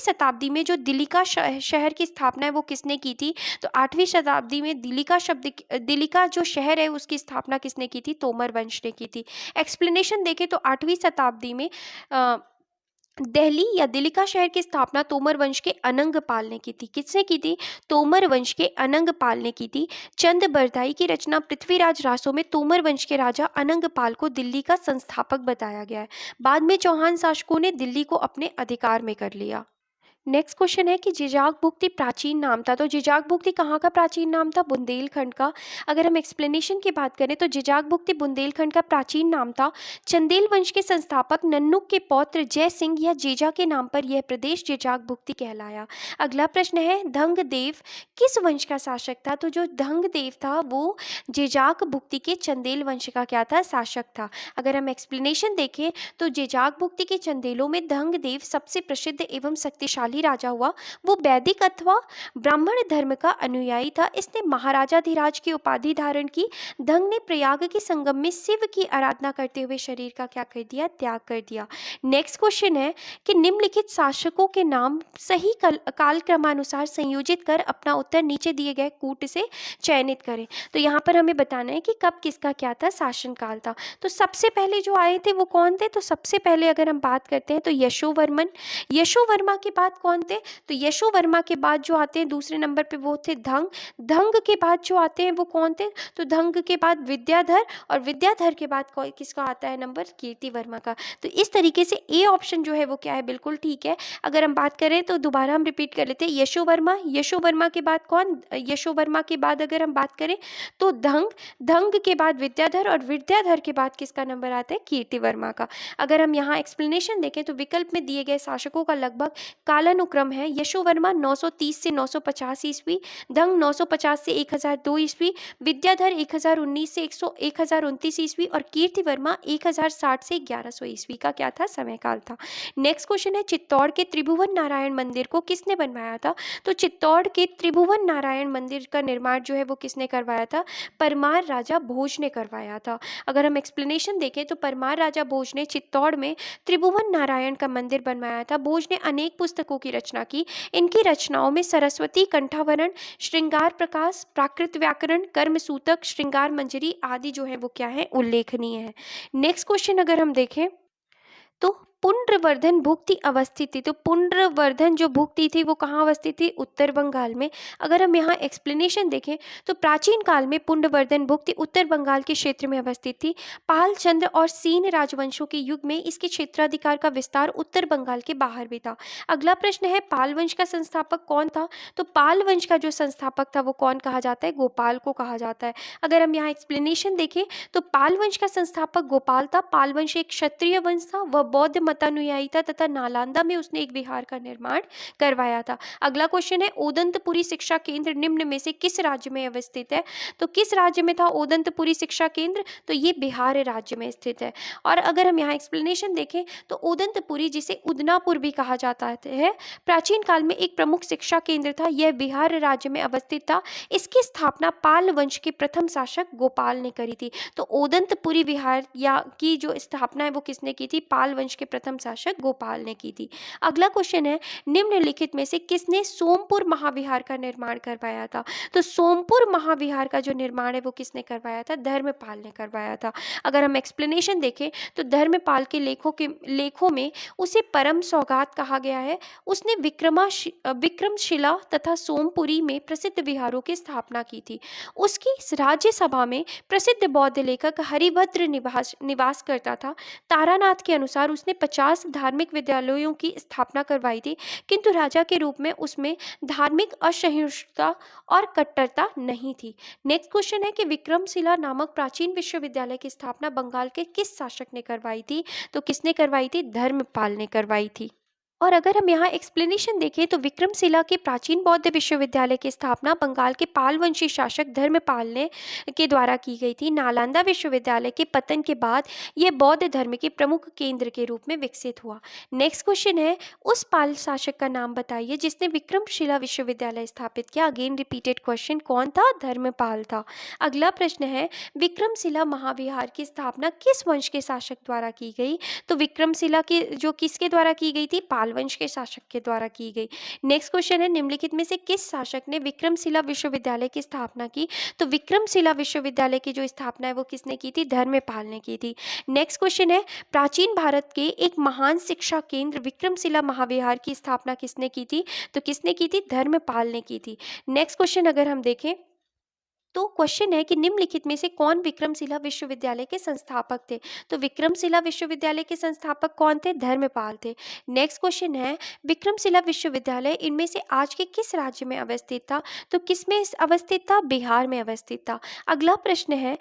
शताब्दी में जो दिल्लिका शहर की स्थापना है वो किसने की थी। तो 8वीं शताब्दी में दिल्लिका जो शहर है उसकी स्थापना किसने की थी, तोमर वंश ने की थी। एक्सप्लेनेशन देखें तो 8वीं शताब्दी में दिल्ली या दिल्लिका शहर की स्थापना तोमर वंश के अनंग पाल ने की थी। किसने की थी, तोमर वंश के अनंग पाल ने की थी। चंद बरदाई की रचना पृथ्वीराज रासो में तोमर वंश के राजा अनंग पाल को दिल्ली का संस्थापक बताया गया है। बाद में चौहान शासकों ने दिल्ली को अपने अधिकार में कर लिया। नेक्स्ट क्वेश्चन है कि जिजाक भुक्ति प्राचीन नाम था। तो जिजाक भुक्ति कहाँ का प्राचीन नाम था, बुंदेलखंड का। अगर हम एक्सप्लेनेशन की बात करें तो जिजाक भुक्ति बुंदेलखंड का प्राचीन नाम था। चंदेल वंश के संस्थापक नन्नुक के पौत्र जय सिंह या जेजा के नाम पर यह प्रदेश जिजाक भुक्ति कहलाया। अगला प्रश्न है, धंग देव किस वंश का शासक था। तो जो धंग देव था वो जिजाक भुक्ति के चंदेल वंश का क्या था, शासक था। अगर हम एक्सप्लेनेशन देखें तो जिजाक भुक्ति के चंदेलों में धंग देव सबसे प्रसिद्ध एवं शक्तिशाली राजा हुआ। वो वैदिक अथवा ब्राह्मण धर्म का अनुयायी था। इसने महाराजाधिराज की उपाधि धारण की। धंग ने प्रयाग के संगम में शिव की आराधना करते हुए शरीर का क्या कर दिया, त्याग कर दिया। नेक्स्ट क्वेश्चन है कि निम्नलिखित शासकों के नाम सही कालक्रमानुसार संयोजित कर अपना उत्तर नीचे दिए गए कूट से चयनित करें। तो यहाँ पर हमें बताना है कि कब किसका क्या था, शासनकाल था। तो सबसे पहले जो आए थे वो कौन थे। तो सबसे पहले अगर हम बात करते हैं तो यशोवर्मा के बाद कौन थे। तो यशोवर्मा के बाद जो आते हैं दूसरे नंबर पे वो थे धंग के बाद जो आते हैं वो कौन थे। तो धंग के बाद विद्याधर और विद्याधर के बाद किसका आता है नंबर, कीर्तिवर्मा का। तो इस तरीके से ए ऑप्शन जो है वो क्या है, बिल्कुल ठीक है। अगर हम बात करें तो दोबारा हम रिपीट कर लेते हैं, यशोवर्मा के बाद कौन, यशोवर्मा के बाद अगर हम बात करें तो धंग के बाद विद्याधर और विद्याधर के बाद किसका नंबर आता है, कीर्तिवर्मा का। अगर हम यहाँ एक्सप्लेनेशन देखें तो विकल्प में दिए गए शासकों का लगभग काला कालानुक्रम है यशोवर्मा 930 से 950 ईस्वी, धंग 950 से 1002 ईस्वी, विद्याधर 1019 से 1029 ईस्वी और कीर्तिवर्मा 1060 से 1100 ईस्वी का क्या था, समय काल था। नेक्स्ट क्वेश्चन है चित्तौड़ के त्रिभुवन नारायण मंदिर को किसने बनवाया था? तो चित्तौड़ के त्रिभुवन नारायण मंदिर का निर्माण जो है वो किसने करवाया था? परमार राजा भोज ने करवाया था। अगर हम एक्सप्लेनेशन देखें तो परमार राजा भोज ने चित्तौड़ में त्रिभुवन नारायण का मंदिर बनवाया था। भोज ने अनेक पुस्तकों की रचना की। इनकी रचनाओं में सरस्वती कंठावरण, श्रृंगार प्रकाश, प्राकृत व्याकरण, कर्मसूतक, श्रृंगार मंजरी आदि जो है वो क्या है, उल्लेखनीय है। नेक्स्ट क्वेश्चन अगर हम देखें तो पुंड्रवर्धन भुक्ति अवस्थित थी। तो पुंड्रवर्धन जो भुक्ति थी वो कहाँ अवस्थित थी? उत्तर बंगाल में। अगर हम यहाँ एक्सप्लेनेशन देखें तो प्राचीन काल में पुंड्रवर्धन भुक्ति उत्तर बंगाल के क्षेत्र में अवस्थित थी। पाल, चंद्र और सीन राजवंशों के युग में इसके क्षेत्राधिकार का विस्तार उत्तर बंगाल के बाहर भी था। अगला प्रश्न है पाल वंश का संस्थापक कौन था? तो पाल वंश का जो संस्थापक था वो कौन कहा जाता है? गोपाल को कहा जाता है। अगर हम यहाँ एक्सप्लेनेशन देखें तो पाल वंश का संस्थापक गोपाल था। पाल वंश एक क्षत्रिय वंश था, वह बौद्ध मतानुयायी था तथा नालंदा में उसने एक विहार का निर्माण करवाया था। अगला क्वेश्चन है ओदंतपुरी शिक्षा केंद्र निम्न में से किस राज्य में अवस्थित है? तो किस राज्य में था ओदंतपुरी शिक्षा केंद्र? तो ये बिहार राज्य में स्थित है। और अगर हम यहाँ एक्सप्लेनेशन देखें तो ओदंतपुरी जिसे उदनापुर भी कहा जाता है, प्राचीन काल में एक प्रमुख शिक्षा केंद्र था। यह बिहार राज्य में अवस्थित था। इसकी स्थापना पाल वंश के प्रथम शासक गोपाल ने करी थी। तो ओदंतपुरी विहार या की जो स्थापना है वो किसने की थी? पाल वंश के प्रथम शासक गोपाल ने की थी। अगला क्वेश्चन है निम्नलिखित में से किसने सोमपुर महाविहार का निर्माण करवाया था? तो सोमपुर महाविहार का जो निर्माण है वो किसने करवाया था? धर्मपाल ने करवाया था। अगर हम एक्सप्लेनेशन देखें तो धर्मपाल के लेखों में उसे परम सौगात कहा गया है। उसने विक्रमशिला तथा सोमपुरी में प्रसिद्ध विहारों की स्थापना की थी। उसकी राज्यसभा में प्रसिद्ध बौद्ध लेखक हरिभद्र निवास करता था। तारानाथ के अनुसार उसने 50 धार्मिक विद्यालयों की स्थापना करवाई थी, किंतु राजा के रूप में उसमें धार्मिक असहिष्णुता और कट्टरता नहीं थी। नेक्स्ट क्वेश्चन है कि विक्रमशिला नामक प्राचीन विश्वविद्यालय की स्थापना बंगाल के किस शासक ने करवाई थी? तो किसने करवाई थी? धर्मपाल ने करवाई थी। और अगर हम यहाँ एक्सप्लेनेशन देखें तो विक्रमशिला के प्राचीन बौद्ध विश्वविद्यालय की स्थापना बंगाल के पालवंशी शासक धर्मपाल ने के द्वारा की गई थी। नालंदा विश्वविद्यालय के पतन के बाद यह बौद्ध धर्म के प्रमुख केंद्र के रूप में विकसित हुआ। नेक्स्ट क्वेश्चन है उस पाल शासक का नाम बताइए जिसने विक्रमशिला विश्वविद्यालय स्थापित किया। अगेन रिपीटेड क्वेश्चन, कौन था? धर्मपाल था। अगला प्रश्न है विक्रमशिला महाविहार की स्थापना किस वंश के शासक द्वारा की गई? तो विक्रमशिला की जो किसके द्वारा की गई थी? वंश के शासक के द्वारा की गई। नेक्स्ट क्वेश्चन है निम्नलिखित में से किस शासक ने विक्रमशिला विश्वविद्यालय की स्थापना की? तो विक्रमशिला विश्वविद्यालय की जो स्थापना है वो किसने की थी? धर्मपाल ने की थी। नेक्स्ट क्वेश्चन है प्राचीन भारत के एक महान शिक्षा केंद्र विक्रमशिला महाविहार की स्थापना किसने की थी? तो किसने की थी? धर्मपाल ने की थी। नेक्स्ट क्वेश्चन अगर हम देखें तो क्वेश्चन है कि निम्नलिखित में से कौन विक्रमशिला विश्वविद्यालय के संस्थापक थे? तो विक्रमशिला विश्वविद्यालय के संस्थापक कौन थे? धर्मपाल थे। नेक्स्ट क्वेश्चन है विक्रमशिला विश्वविद्यालय इनमें से आज के किस राज्य में अवस्थित था? तो किस में अवस्थित था? बिहार में अवस्थित था। अगला प्रश्न है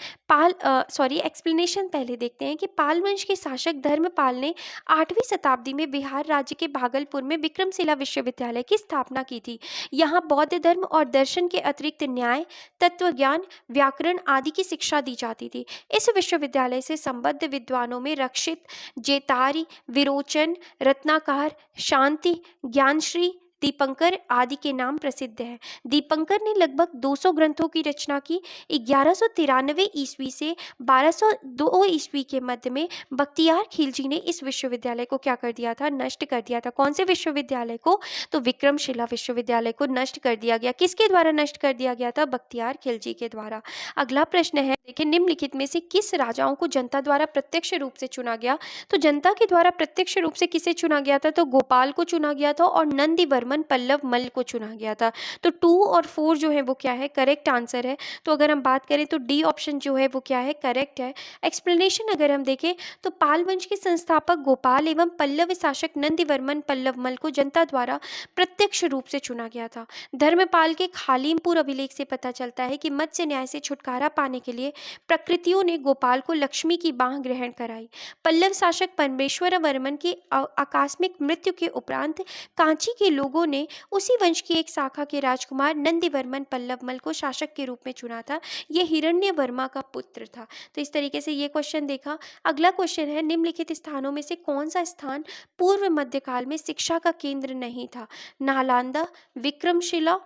एक्सप्लेनेशन पहले देखते हैं कि पाल वंश के शासक धर्मपाल ने 8वीं शताब्दी में बिहार राज्य के भागलपुर में विक्रमशिला विश्वविद्यालय की स्थापना की थी। यहाँ बौद्ध धर्म और दर्शन के अतिरिक्त न्याय, तत्व व्याकरण आदि की शिक्षा दी जाती थी। इस विश्वविद्यालय से संबद्ध विद्वानों में रक्षित, जेतारी, विरोचन, रत्नाकर, शांति, ज्ञानश्री, दीपंकर आदि के नाम प्रसिद्ध हैं। दीपंकर ने लगभग 200 ग्रंथों की रचना की। 1193 ईस्वी से 1202 ईस्वी के मध्य में बख्तियार खिलजी ने इस विश्वविद्यालय को क्या कर दिया था? नष्ट कर दिया था। कौन से विश्वविद्यालय को? तो विक्रमशिला विश्वविद्यालय को नष्ट कर दिया गया। किसके द्वारा नष्ट कर दिया गया था? बख्तियार खिलजी के द्वारा। अगला प्रश्न है देखिए निम्नलिखित में से किस राजाओं को जनता द्वारा प्रत्यक्ष रूप से चुना गया? तो जनता के द्वारा प्रत्यक्ष रूप से किसे चुना गया था? तो गोपाल को चुना गया था और नंदीवर्मन रावण पल्लव मल को चुना गया था। तो 2 और 4 जो है वो क्या है, करेक्ट आंसर है। तो अगर हम बात करें तो डी ऑप्शन जो है वो क्या है, करेक्ट है। एक्सप्लेनेशन अगर हम देखें तो पाल वंश के संस्थापक गोपाल एवं पल्लव शासक नंदिवर्मन पल्लवमल को जनता द्वारा प्रत्यक्ष रूप से चुना गया था। धर्मपाल के खालीमपुर अभिलेख से पता चलता है कि मत्स्य न्याय से छुटकारा पाने के लिए प्रकृतियों ने गोपाल को लक्ष्मी की बाह ग्रहण कराई। पल्लव शासक परमेश्वर वर्मन की आकस्मिक मृत्यु के उपरांत कांची के लोगों ने उसी वंश की एक शाखा के राजकुमार नंदिवर्मन पल्लवमल को शासक के रूप में चुना था। यह हिरण्यवर्मा का पुत्र था। तो इस तरीके से ये क्वेश्चन देखा। अगला क्वेश्चन है, निम्नलिखित स्थानों में से कौन सा स्थान पूर्व मध्यकाल में शिक्षा का केंद्र नहीं था? नालंदा, विक्रमशिला,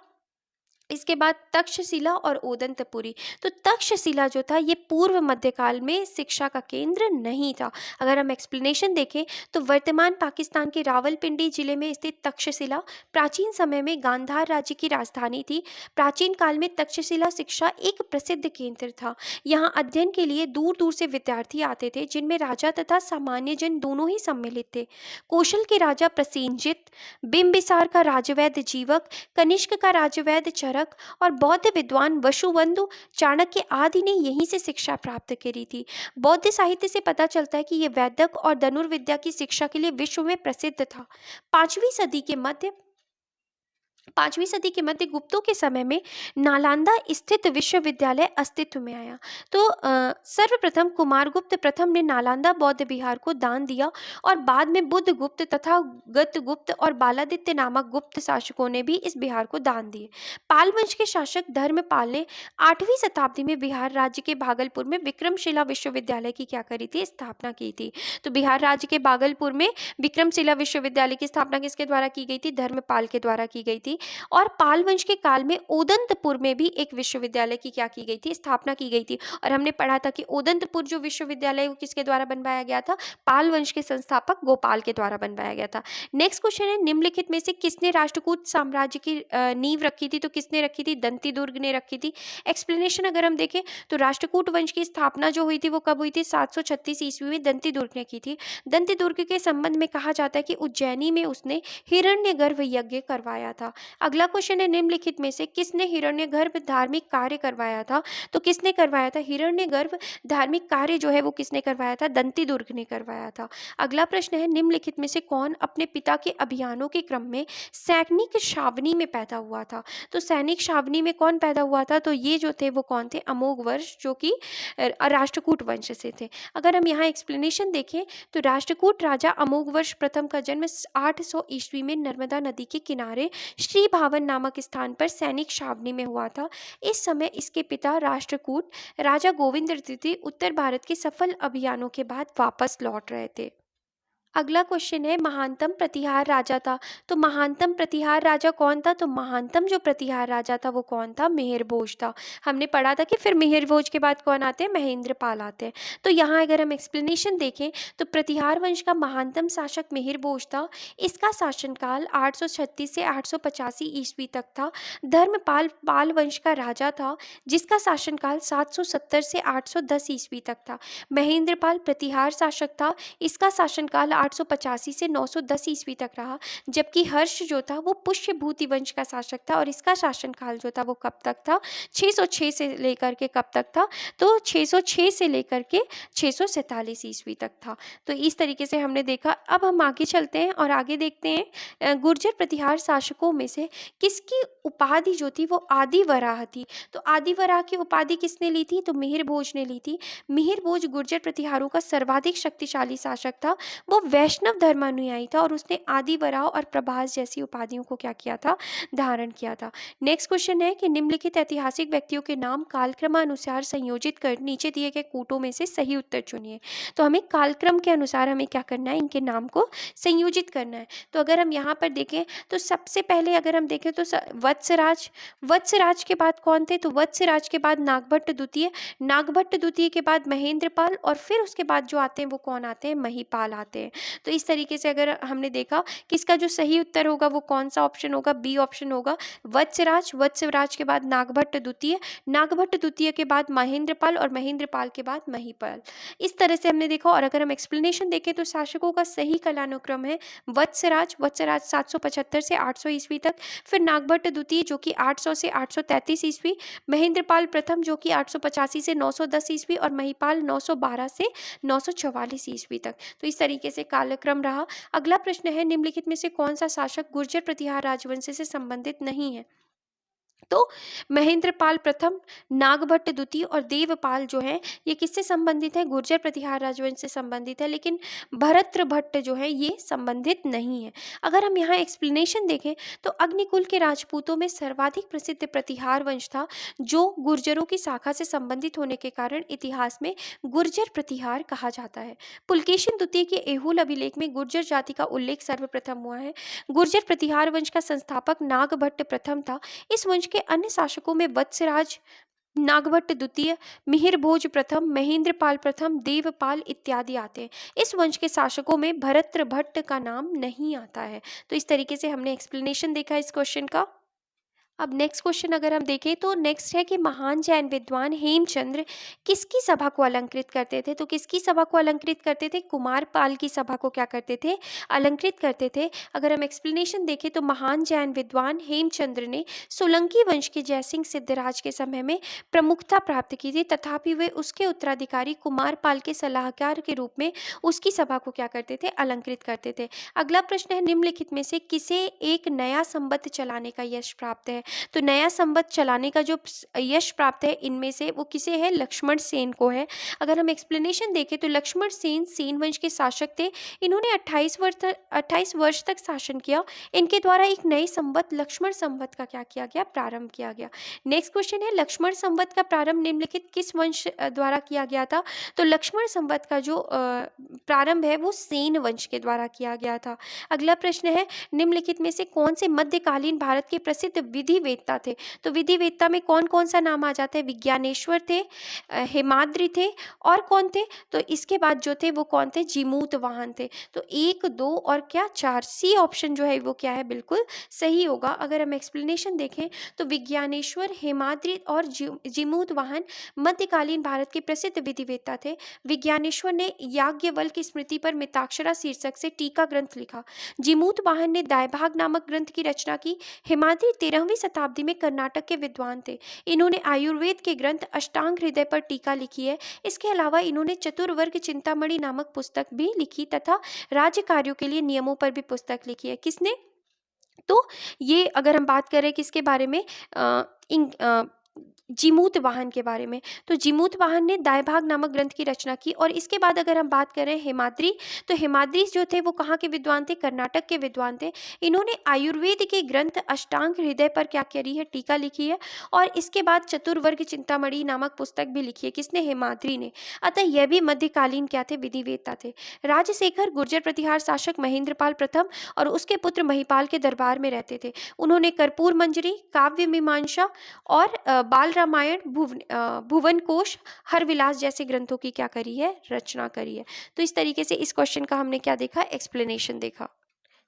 इसके बाद तक्षशिला और ओदंतपुरी। तो तक्षशिला जो था ये पूर्व मध्यकाल में शिक्षा का केंद्र नहीं था। अगर हम एक्सप्लेनेशन देखें तो वर्तमान पाकिस्तान के रावलपिंडी जिले में स्थित तक्षशिला प्राचीन समय में गांधार राज्य की राजधानी थी। प्राचीन काल में तक्षशिला शिक्षा एक प्रसिद्ध केंद्र था। यहाँ अध्ययन के लिए दूर दूर से विद्यार्थी आते थे, जिनमें राजा तथा सामान्य जन दोनों ही सम्मिलित थे। कौशल के राजा प्रसेनजित, बिंबिसार का राजवैद्य जीवक, कनिष्क का राजवैद्य चरक और बौद्ध विद्वान वसुबंधु चाणक्य आदि ने यहीं से शिक्षा प्राप्त करी थी। बौद्ध साहित्य से पता चलता है कि यह वैदिक और धनुर्विद्या की शिक्षा के लिए विश्व में प्रसिद्ध था। 5वीं सदी के मध्य गुप्तों के समय में नालंदा स्थित विश्वविद्यालय अस्तित्व में आया। तो सर्वप्रथम कुमारगुप्त प्रथम ने नालंदा बौद्ध विहार को दान दिया और बाद में बुद्धगुप्त तथा गतगुप्त और बालादित्य नामक गुप्त शासकों ने भी इस बिहार को दान दिए। पाल वंश के शासक धर्मपाल ने 8वीं शताब्दी में बिहार राज्य के भागलपुर में विक्रमशिला विश्वविद्यालय की क्या करी थी, स्थापना की थी। तो बिहार राज्य के भागलपुर में विक्रमशिला विश्वविद्यालय की स्थापना किसके द्वारा की गई थी? धर्मपाल के द्वारा की गई थी। और पाल वंश के काल में ओदंतपुर में भी एक विश्वविद्यालय की क्या की गई थी, स्थापना की गई थी। और हमने पढ़ा था कि ओदंतपुर जो विश्वविद्यालय वो किसके द्वारा बनवाया गया था? पाल वंश के संस्थापक गोपाल के द्वारा बनवाया गया था। नेक्स्ट क्वेश्चन है, निम्नलिखित में से किसने राष्ट्रकूट साम्राज्य की नींव रखी थी? तो किसने रखी थी? दंती दुर्ग ने रखी थी। एक्सप्लेनेशन अगर हम देखें तो राष्ट्रकूट वंश की स्थापना जो हुई थी वो कब हुई थी? 736 ईस्वी में दंती दुर्ग ने की थी। दंती दुर्ग के संबंध में कहा जाता है कि उज्जैनी में उसने हिरण्यगर्भ यज्ञ करवाया था। अगला क्वेश्चन है, निम्नलिखित में से किसने हिरण्यगर्भ धार्मिक कार्य करवाया था? तो किसने करवाया था? हिरण्यगर्भ धार्मिक कार्य जो है वो किसने करवाया था? दंती दुर्ग ने करवाया था। अगला प्रश्न है, निम्नलिखित में से कौन अपने पिता के अभियानों के क्रम में सैनिक छावनी में पैदा हुआ था? तो सैनिक छावनी में कौन पैदा हुआ था? तो ये जो थे वो कौन थे? अमोघ वर्ष, जो कि राष्ट्रकूट वंश से थे। अगर हम यहाँ एक्सप्लेनेशन देखें तो राष्ट्रकूट राजा अमोघ वर्ष प्रथम का जन्म 800 ईस्वी में नर्मदा नदी के किनारे श्री भावन नामक स्थान पर सैनिक छावनी में हुआ था। इस समय इसके पिता राष्ट्रकूट राजा गोविंद तृतीय उत्तर भारत के सफल अभियानों के बाद वापस लौट रहे थे। अगला क्वेश्चन है, महानतम प्रतिहार राजा था। तो महानतम प्रतिहार राजा कौन था? तो महानतम जो प्रतिहार राजा था वो कौन था? मिहिर भोज था। हमने पढ़ा था कि फिर मिहिर भोज के बाद कौन आते हैं? महेंद्रपाल आते हैं। तो यहाँ अगर हम एक्सप्लेनेशन देखें तो प्रतिहार वंश का महानतम शासक मिहिर भोज था। इसका शासनकाल 836 से 885 ईस्वी तक था। धर्मपाल पाल वंश का राजा था, जिसका शासनकाल 770 से 810 ईस्वी तक था। महेंद्रपाल प्रतिहार शासक था। इसका शासनकाल 885 से 910 ईस्वी तक रहा। जबकि हर्ष जो था वो पुष्यभूति वंश का शासक था और इसका शासनकाल जो था वो कब तक था? 606 से लेकर के कब तक था? तो 606 से लेकर के 647 ईस्वी तक था। तो इस तरीके से हमने देखा। अब हम आगे चलते हैं और आगे देखते हैं गुर्जर प्रतिहार शासकों में से किसकी उपाधि जो थी वो आदि वराह थी। तो आदि वराह की उपाधि किसने ली थी? तो मिहिर भोज ने ली थी। मिहिर भोज गुर्जर प्रतिहारों का सर्वाधिक शक्तिशाली शासक था। वो वैष्णव धर्मानुयायी था और उसने आदि वराह और प्रभास जैसी उपाधियों को क्या किया था? धारण किया था। नेक्स्ट क्वेश्चन है कि निम्नलिखित ऐतिहासिक व्यक्तियों के नाम कालक्रमानुसार संयोजित कर नीचे दिए गए कूटों में से सही उत्तर चुनिए। तो हमें कालक्रम के अनुसार हमें क्या करना है? इनके नाम को संयोजित करना है। तो अगर हम यहाँ पर देखें तो सबसे पहले अगर हम देखें तो वत्सराज के बाद कौन थे? तो वत्सराज के बाद नागभट्ट द्वितीय के बाद महेंद्रपाल और फिर उसके बाद जो आते हैं वो कौन आते हैं? महीपाल आते हैं। तो इस तरीके से अगर हमने देखा कि इसका जो सही उत्तर होगा वो कौन सा ऑप्शन होगा, बी ऑप्शन होगा वत्सराज। वत्सराज के बाद नागभट्ट द्वितीय, नागभट्ट द्वितीय के बाद महेंद्रपाल और महेंद्रपाल के बाद महिपाल। इस तरह से हमने देखा। और अगर हम एक्सप्लेनेशन देखें तो शासकों का सही कालानुक्रम है वत्सराज, वत्सराज 775 से 800 ईस्वी तक, फिर नागभट्ट द्वितीय जो कि 800 से 833 ईस्वी, महेंद्रपाल प्रथम जो कि 885 से 910 ईस्वी और महिपाल 912 से 944 ईस्वी तक। तो इस तरीके से कालक्रम रहा। अगला प्रश्न है निम्नलिखित में से कौन सा शासक गुर्जर प्रतिहार राजवंश से संबंधित नहीं है? तो महेंद्रपाल प्रथम, नागभट्ट द्वितीय और देवपाल जो है ये किससे संबंधित है? गुर्जर प्रतिहार राजवंश से संबंधित है, लेकिन भरत्र भट्ट जो है ये संबंधित नहीं है। अगर हम यहाँ एक्सप्लेनेशन देखें तो अग्निकुल के राजपूतों में सर्वाधिक प्रसिद्ध प्रतिहार वंश था जो गुर्जरों की शाखा से संबंधित होने के कारण इतिहास में गुर्जर प्रतिहार कहा जाता है। पुलकेशिन द्वितीय के एहुल अभिलेख में गुर्जर जाति का उल्लेख सर्वप्रथम हुआ है। गुर्जर प्रतिहार वंश का संस्थापक नागभट्ट प्रथम था। इस वंश के अन्य शासकों में वत्सराज, नागभट्ट द्वितीय, मिहिरभोज प्रथम, महेंद्रपाल प्रथम, देवपाल इत्यादि आते हैं। इस वंश के शासकों में भरत्र भट्ट का नाम नहीं आता है। तो इस तरीके से हमने एक्सप्लेनेशन देखा इस क्वेश्चन का। अब नेक्स्ट क्वेश्चन अगर हम देखें तो नेक्स्ट है कि महान जैन विद्वान हेमचंद्र किसकी सभा को अलंकृत करते थे? तो किसकी सभा को अलंकृत करते थे? कुमारपाल की सभा को क्या करते थे? अलंकृत करते थे। अगर हम एक्सप्लेनेशन देखें तो महान जैन विद्वान हेमचंद्र ने सोलंकी वंश के जयसिंह सिद्धराज के समय में प्रमुखता प्राप्त की थी, तथापि वे उसके उत्तराधिकारी कुमारपाल के सलाहकार के रूप में उसकी सभा को क्या करते थे? अलंकृत करते थे। अगला प्रश्न है निम्नलिखित में से किसे एक नया संबंध चलाने का यश प्राप्त है? तो नया संबंध चलाने का जो यश प्राप्त है इनमें से वो किसे है? लक्ष्मण सेन को है। अगर हम एक्सप्लेनेशन देखें तो लक्ष्मण सेन सेन वंश के शासक थे। इन्होंने 28 वर्ष तक शासन किया। इनके द्वारा एक नए संवत लक्ष्मण संवत का क्या किया गया? प्रारंभ किया गया। नेक्स्ट क्वेश्चन है लक्ष्मण संवत का प्रारंभ निम्नलिखित किस वंश द्वारा किया गया था? तो लक्ष्मण संवत का जो प्रारंभ है वो सेन वंश के द्वारा किया गया था। अगला प्रश्न है निम्नलिखित में से कौन से मध्यकालीन भारत के प्रसिद्ध विधिवेत्ता थे? तो विधिवेत्ता में कौन कौन सा नाम आ जाता है? विज्ञानेश्वर थे, हेमाद्रि थे और कौन थे? तो इसके बाद जो थे वो कौन थे? जीमूत वाहन थे। तो 1, 2 और क्या 4, सी ऑप्शन जो है वो क्या है? बिल्कुल सही होगा। अगर हम एक्सप्लेनेशन देखें तो विज्ञानेश्वर, हेमाद्रि और जीमूत वाहन मध्यकालीन भारत के प्रसिद्ध विधिवेत्ता थे। विज्ञानेश्वर ने याज्ञवल्क्य की स्मृति पर मिताक्षरा शीर्षक से टीका ग्रंथ लिखा। जीमूत वाहन ने दायभाग नामक ग्रंथ की रचना की। हेमाद्रि 13वीं शताब्दी में कर्नाटक के विद्वान थे। इन्होंने आयुर्वेद के ग्रंथ अष्टांग हृदय पर टीका लिखी है। इसके अलावा इन्होंने चतुर्वर्ग चिंतामणि नामक पुस्तक भी लिखी तथा राज्य कार्यों के लिए नियमों पर भी पुस्तक लिखी है। किसने? तो ये अगर हम बात करें किसके बारे में, जीमूत वाहन के बारे में, तो जीमूत वाहन ने दायभाग नामक ग्रंथ की रचना की। और इसके बाद अगर हम बात करें हेमाद्रि, तो हेमाद्रि जो थे वो कहाँ के विद्वान थे? कर्नाटक के विद्वान थे। इन्होंने आयुर्वेद के ग्रंथ अष्टांग हृदय पर क्या करी है? टीका लिखी है। और इसके बाद चतुर्वर्ग चिंतामणि नामक पुस्तक भी लिखी है। किसने? हेमाद्रि ने। अतः यह भी मध्यकालीन क्या थे? विधिवेत्ता थे। राजशेखर गुर्जर प्रतिहार शासक महेंद्रपाल प्रथम और उसके पुत्र महिपाल के दरबार में रहते थे। उन्होंने कर्पूर मंजरी, काव्य मीमांसा और बाल रामायण, भुवन कोश, हरविलास जैसे ग्रंथों की क्या करी है? रचना करी है। तो इस तरीके से इस क्वेश्चन का हमने क्या देखा? एक्सप्लेनेशन देखा।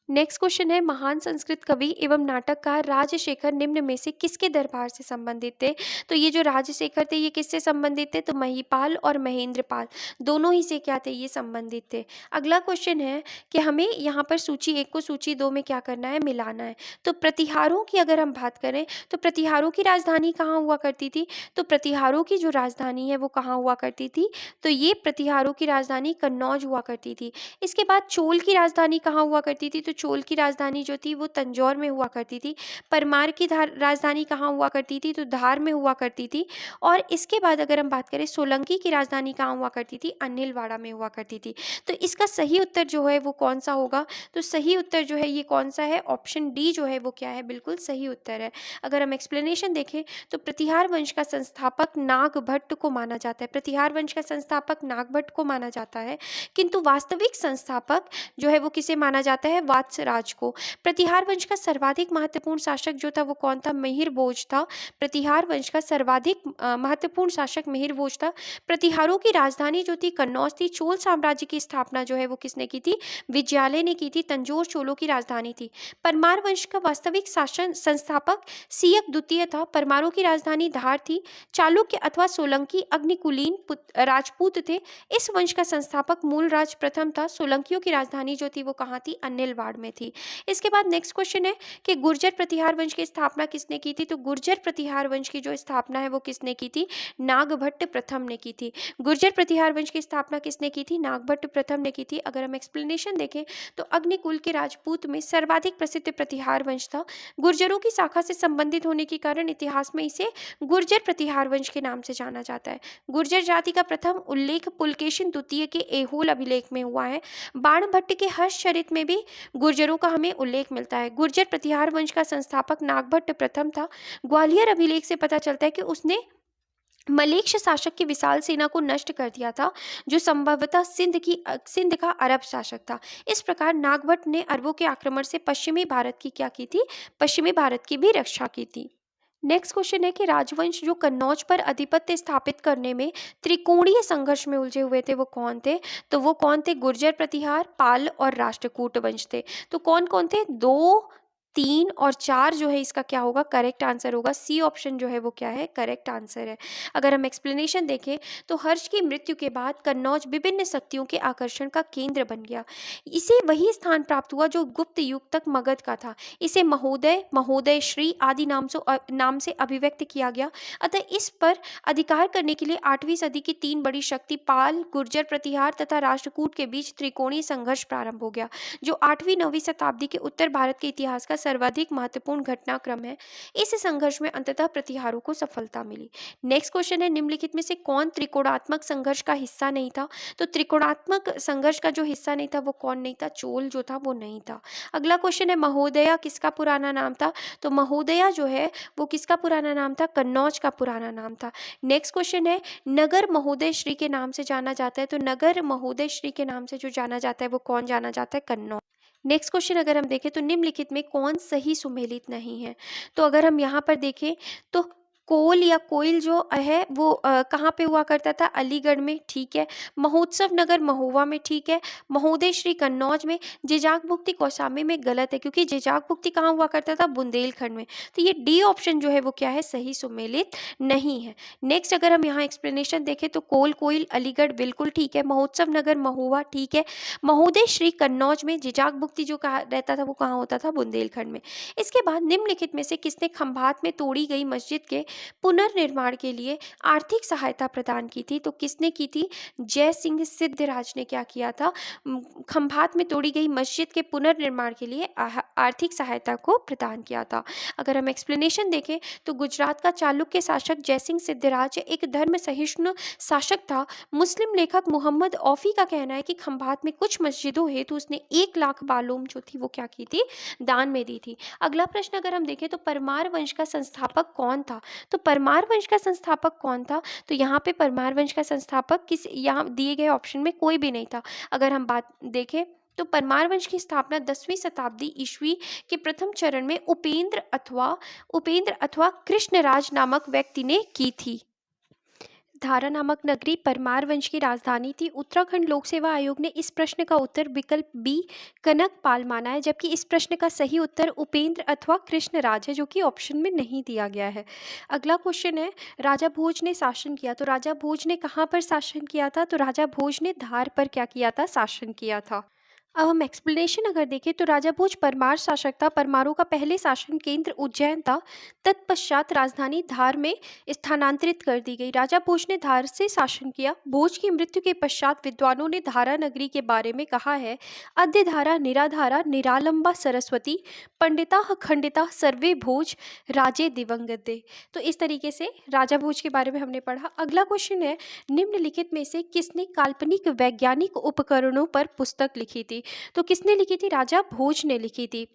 नेक्स्ट क्वेश्चन है महान संस्कृत कवि एवं नाटककार राजशेखर निम्न में से किसके दरबार से संबंधित थे? तो ये जो राजशेखर थे ये किससे संबंधित थे? तो महिपाल और महेंद्रपाल दोनों ही से क्या थे? ये संबंधित थे। अगला क्वेश्चन है कि हमें यहाँ पर सूची 1 को सूची 2 में क्या करना है? मिलाना है। तो प्रतिहारों की अगर हम बात करें तो प्रतिहारों की राजधानी कहाँ हुआ करती थी? तो प्रतिहारों की जो राजधानी है वो कहाँ हुआ करती थी? तो ये प्रतिहारों की राजधानी कन्नौज हुआ करती थी। इसके बाद चोल की राजधानी कहाँ हुआ करती थी? तो चोल की राजधानी जो थी वो तंजौर में हुआ करती थी। परमार की राजधानी कहाँ हुआ करती थी? तो धार में हुआ करती थी। और इसके बाद अगर हम बात करें सोलंकी की राजधानी कहाँ हुआ करती थी? अनिलवाड़ा में हुआ करती थी। तो इसका सही उत्तर जो है वो कौन सा होगा? तो सही उत्तर जो है ये कौन सा है? ऑप्शन डी जो है वो क्या है? बिल्कुल सही उत्तर है। अगर हम एक्सप्लेनेशन देखें तो प्रतिहार वंश का संस्थापक नागभट्ट को माना जाता है। प्रतिहार वंश का संस्थापक नागभट्ट को माना जाता है, किंतु वास्तविक संस्थापक जो है वो किसे माना जाता है? गुजरात राज को। प्रतिहार वंश का सर्वाधिक महत्वपूर्ण शासक जो था वो कौन था? मिहिर भोज था। प्रतिहार वंश का सर्वाधिक महत्वपूर्ण शासक मिहिर भोज था। प्रतिहारों की राजधानी जो थी कन्नौज थी। चोल साम्राज्य की स्थापना जो है वो किसने की थी? विजयालय ने की थी। तंजौर चोलों की राजधानी थी। परमार वंश का वास्तविक शासन संस्थापक सियक द्वितीय था। परमारों की राजधानी धार थी। चालुक्य अथवा सोलंकी अग्निकुलीन राजपूत थे। इस वंश का संस्थापक मूलराज प्रथम था। सोलंकियों की राजधानी जो थी वो कहाँ थी? अनिलवाड़ में थी। इसके बाद नेक्स्ट क्वेश्चन है कि गुर्जर प्रतिहार वंश की स्थापना किसने की थी? तो गुर्जर प्रतिहार वंश की जो स्थापना है वो किसने की थी? नागभट्ट प्रथम ने की थी। गुर्जर प्रतिहार वंश की स्थापना किसने की थी? नागभट्ट प्रथम ने की थी। अगर हम एक्सप्लेनेशन देखें तो अग्निकुल के राजपूत में सर्वाधिक प्रसिद्ध प्रतिहार वंश था। गुर्जरों की शाखा से संबंधित होने के कारण इतिहास में इसे गुर्जर प्रतिहार वंश के नाम से जाना जाता है। गुर्जर जाति का प्रथम उल्लेख पुलकेशिन द्वितीय के ऐहोल अभिलेख में हुआ है। बाणभट्ट के हर्षचरित में भी गुर्जरों का हमें उल्लेख मिलता है। गुर्जर प्रतिहार वंश का संस्थापक नागभट्ट प्रथम था। ग्वालियर अभिलेख से पता चलता है कि उसने मलेक्ष शासक की विशाल सेना को नष्ट कर दिया था, जो संभवतः सिंध का अरब शासक था। इस प्रकार नागभट्ट ने अरबों के आक्रमण से पश्चिमी भारत की क्या की थी? पश्चिमी भारत की भी रक्षा की थी। नेक्स्ट क्वेश्चन है कि राजवंश जो कन्नौज पर आधिपत्य स्थापित करने में त्रिकोणीय संघर्ष में उलझे हुए थे वो कौन थे? तो वो कौन थे? गुर्जर प्रतिहार, पाल और राष्ट्रकूट वंश थे। तो कौन कौन थे? 2, 3 और 4 जो है इसका क्या होगा? करेक्ट आंसर होगा। सी ऑप्शन जो है वो क्या है? करेक्ट आंसर है। अगर हम एक्सप्लेनेशन देखें तो हर्ष की मृत्यु के बाद कन्नौज विभिन्न शक्तियों के आकर्षण का केंद्र बन गया। इसे वही स्थान प्राप्त हुआ जो गुप्त युग तक मगध का था। इसे महोदय, महोदय श्री आदि नाम से अभिव्यक्त किया गया। अतः इस पर अधिकार करने के लिए 8वीं सदी की 3 बड़ी शक्ति पाल, गुर्जर प्रतिहार तथा राष्ट्रकूट के बीच त्रिकोणीय संघर्ष प्रारंभ हो गया, जो 8वीं 9वीं शताब्दी के उत्तर भारत के इतिहास का सर्वाधिक महत्वपूर्ण घटनाक्रम है। इस संघर्ष में अंततः प्रतिहारों को सफलता मिली। नेक्स्ट क्वेश्चन है निम्नलिखित में से कौन त्रिकोणात्मक संघर्ष का हिस्सा नहीं था? तो त्रिकोणात्मक संघर्ष का जो हिस्सा नहीं था वो कौन नहीं था? चोल जो था वो नहीं था। अगला क्वेश्चन है महोदया किसका पुराना नाम था? तो महोदया जो है वो किसका पुराना नाम था? कन्नौज का पुराना नाम था। नेक्स्ट क्वेश्चन है नगर महोदय श्री के नाम से जाना जाता है। तो नगर महोदय श्री के नाम से जो जाना जाता है वो कौन जाना जाता है? कन्नौज। नेक्स्ट क्वेश्चन अगर हम देखें तो निम्नलिखित में कौन सही सुमेलित नहीं है? तो अगर हम यहाँ पर देखें तो कोल या कोयल जो है वो कहाँ पे हुआ करता था? अलीगढ़ में, ठीक है। महोत्सव नगर महोवा में, ठीक है। महोदय श्री कन्नौज में। जिजाक भुक्ति कौसाम्बी में गलत है, क्योंकि जिजाक भुक्ति कहाँ हुआ करता था? बुंदेलखंड में। तो ये डी ऑप्शन जो है वो क्या है? सही सुमेलित नहीं है। नेक्स्ट अगर हम यहाँ एक्सप्लेनेशन देखें तो कोल कोयल अलीगढ़ बिल्कुल ठीक है। महोत्सव नगर महोवा ठीक है। महोदय श्री कन्नौज में। जिजाक भुक्ति जो कहा रहता था वो कहाँ होता था? बुंदेलखंड में। इसके बाद निम्नलिखित में से किसने खंभात में तोड़ी गई मस्जिद के पुनर्निर्माण के लिए आर्थिक सहायता प्रदान की थी? तो किसने की थी? जय सिंह सिद्धराज ने क्या किया था? खंभात में तोड़ी गई मस्जिद के पुनर्निर्माण के लिए आर्थिक सहायता को प्रदान किया था। अगर हम एक्सप्लेनेशन देखें तो गुजरात का चालुक्य शासक जयसिंह सिद्धराज एक धर्म सहिष्णु शासक था। मुस्लिम लेखक मोहम्मद औफी का कहना है कि खंभात में कुछ मस्जिदों हेतु उसने 1 लाख मालूम जो थी वो क्या की थी? दान में दी थी। अगला प्रश्न अगर हम देखें तो परमार वंश का संस्थापक कौन था? तो परमार वंश का संस्थापक कौन था? तो यहाँ पे परमार वंश का संस्थापक किस यहाँ दिए गए ऑप्शन में कोई भी नहीं था। अगर हम बात देखें तो परमार वंश की स्थापना 10वीं शताब्दी ईस्वी के प्रथम चरण में उपेंद्र अथवा कृष्णराज नामक व्यक्ति ने की थी। धारा नामक नगरी परमार वंश की राजधानी थी। उत्तराखंड लोक सेवा आयोग ने इस प्रश्न का उत्तर विकल्प बी कनकपाल माना है, जबकि इस प्रश्न का सही उत्तर उपेंद्र अथवा कृष्णराज है, जो कि ऑप्शन में नहीं दिया गया है। अगला क्वेश्चन है राजा भोज ने शासन किया। तो राजा भोज ने कहाँ पर शासन किया था? तो राजा भोज ने धार पर क्या किया था? शासन किया था। अब हम एक्सप्लेनेशन अगर देखें तो राजा भोज परमार शासक था। परमारों का पहले शासन केंद्र उज्जैन था। तत्पश्चात राजधानी धार में स्थानांतरित कर दी गई। राजा भोज ने धार से शासन किया। भोज की मृत्यु के पश्चात विद्वानों ने धारा नगरी के बारे में कहा है अद्य धारा निराधारा निरालंबा सरस्वती पंडिता खंडिता सर्वे भोज राजे दिवंगत दे। तो इस तरीके से राजा भोज के बारे में हमने पढ़ा। अगला क्वेश्चन है निम्नलिखित में से किसने काल्पनिक वैज्ञानिक उपकरणों पर पुस्तक लिखी थी? तो किसने लिखी थी? राजा भोज ने लिखी थी।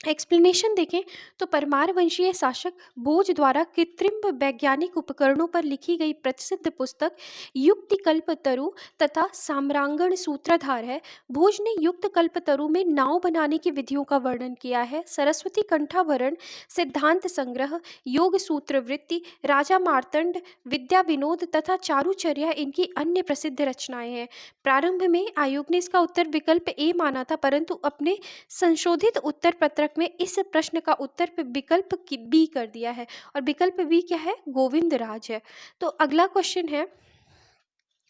एक्सप्लेनेशन देखें तो परमार वंशीय शासक भोज द्वारा कृत्रिम वैज्ञानिक उपकरणों पर लिखी गई प्रसिद्ध पुस्तक युक्ति कल्पतरु तथा साम्रांगण सूत्रधार है। भोज ने युक्त कल्पतरु में नाव बनाने की विधियों का वर्णन किया है। सरस्वती कंठाभरण, सिद्धांत संग्रह, योग सूत्र वृत्ति, राजा मार्तंड, विद्या विनोद तथा चारुचर्या इनकी अन्य प्रसिद्ध रचनाएं हैं। प्रारंभ में आयोग ने इसका उत्तर विकल्प ए माना था, परंतु अपने संशोधित उत्तर पत्रक में इस प्रश्न का उत्तर विकल्प बी कर दिया है, और विकल्प बी क्या है? गोविंद राज है। तो अगला क्वेश्चन है,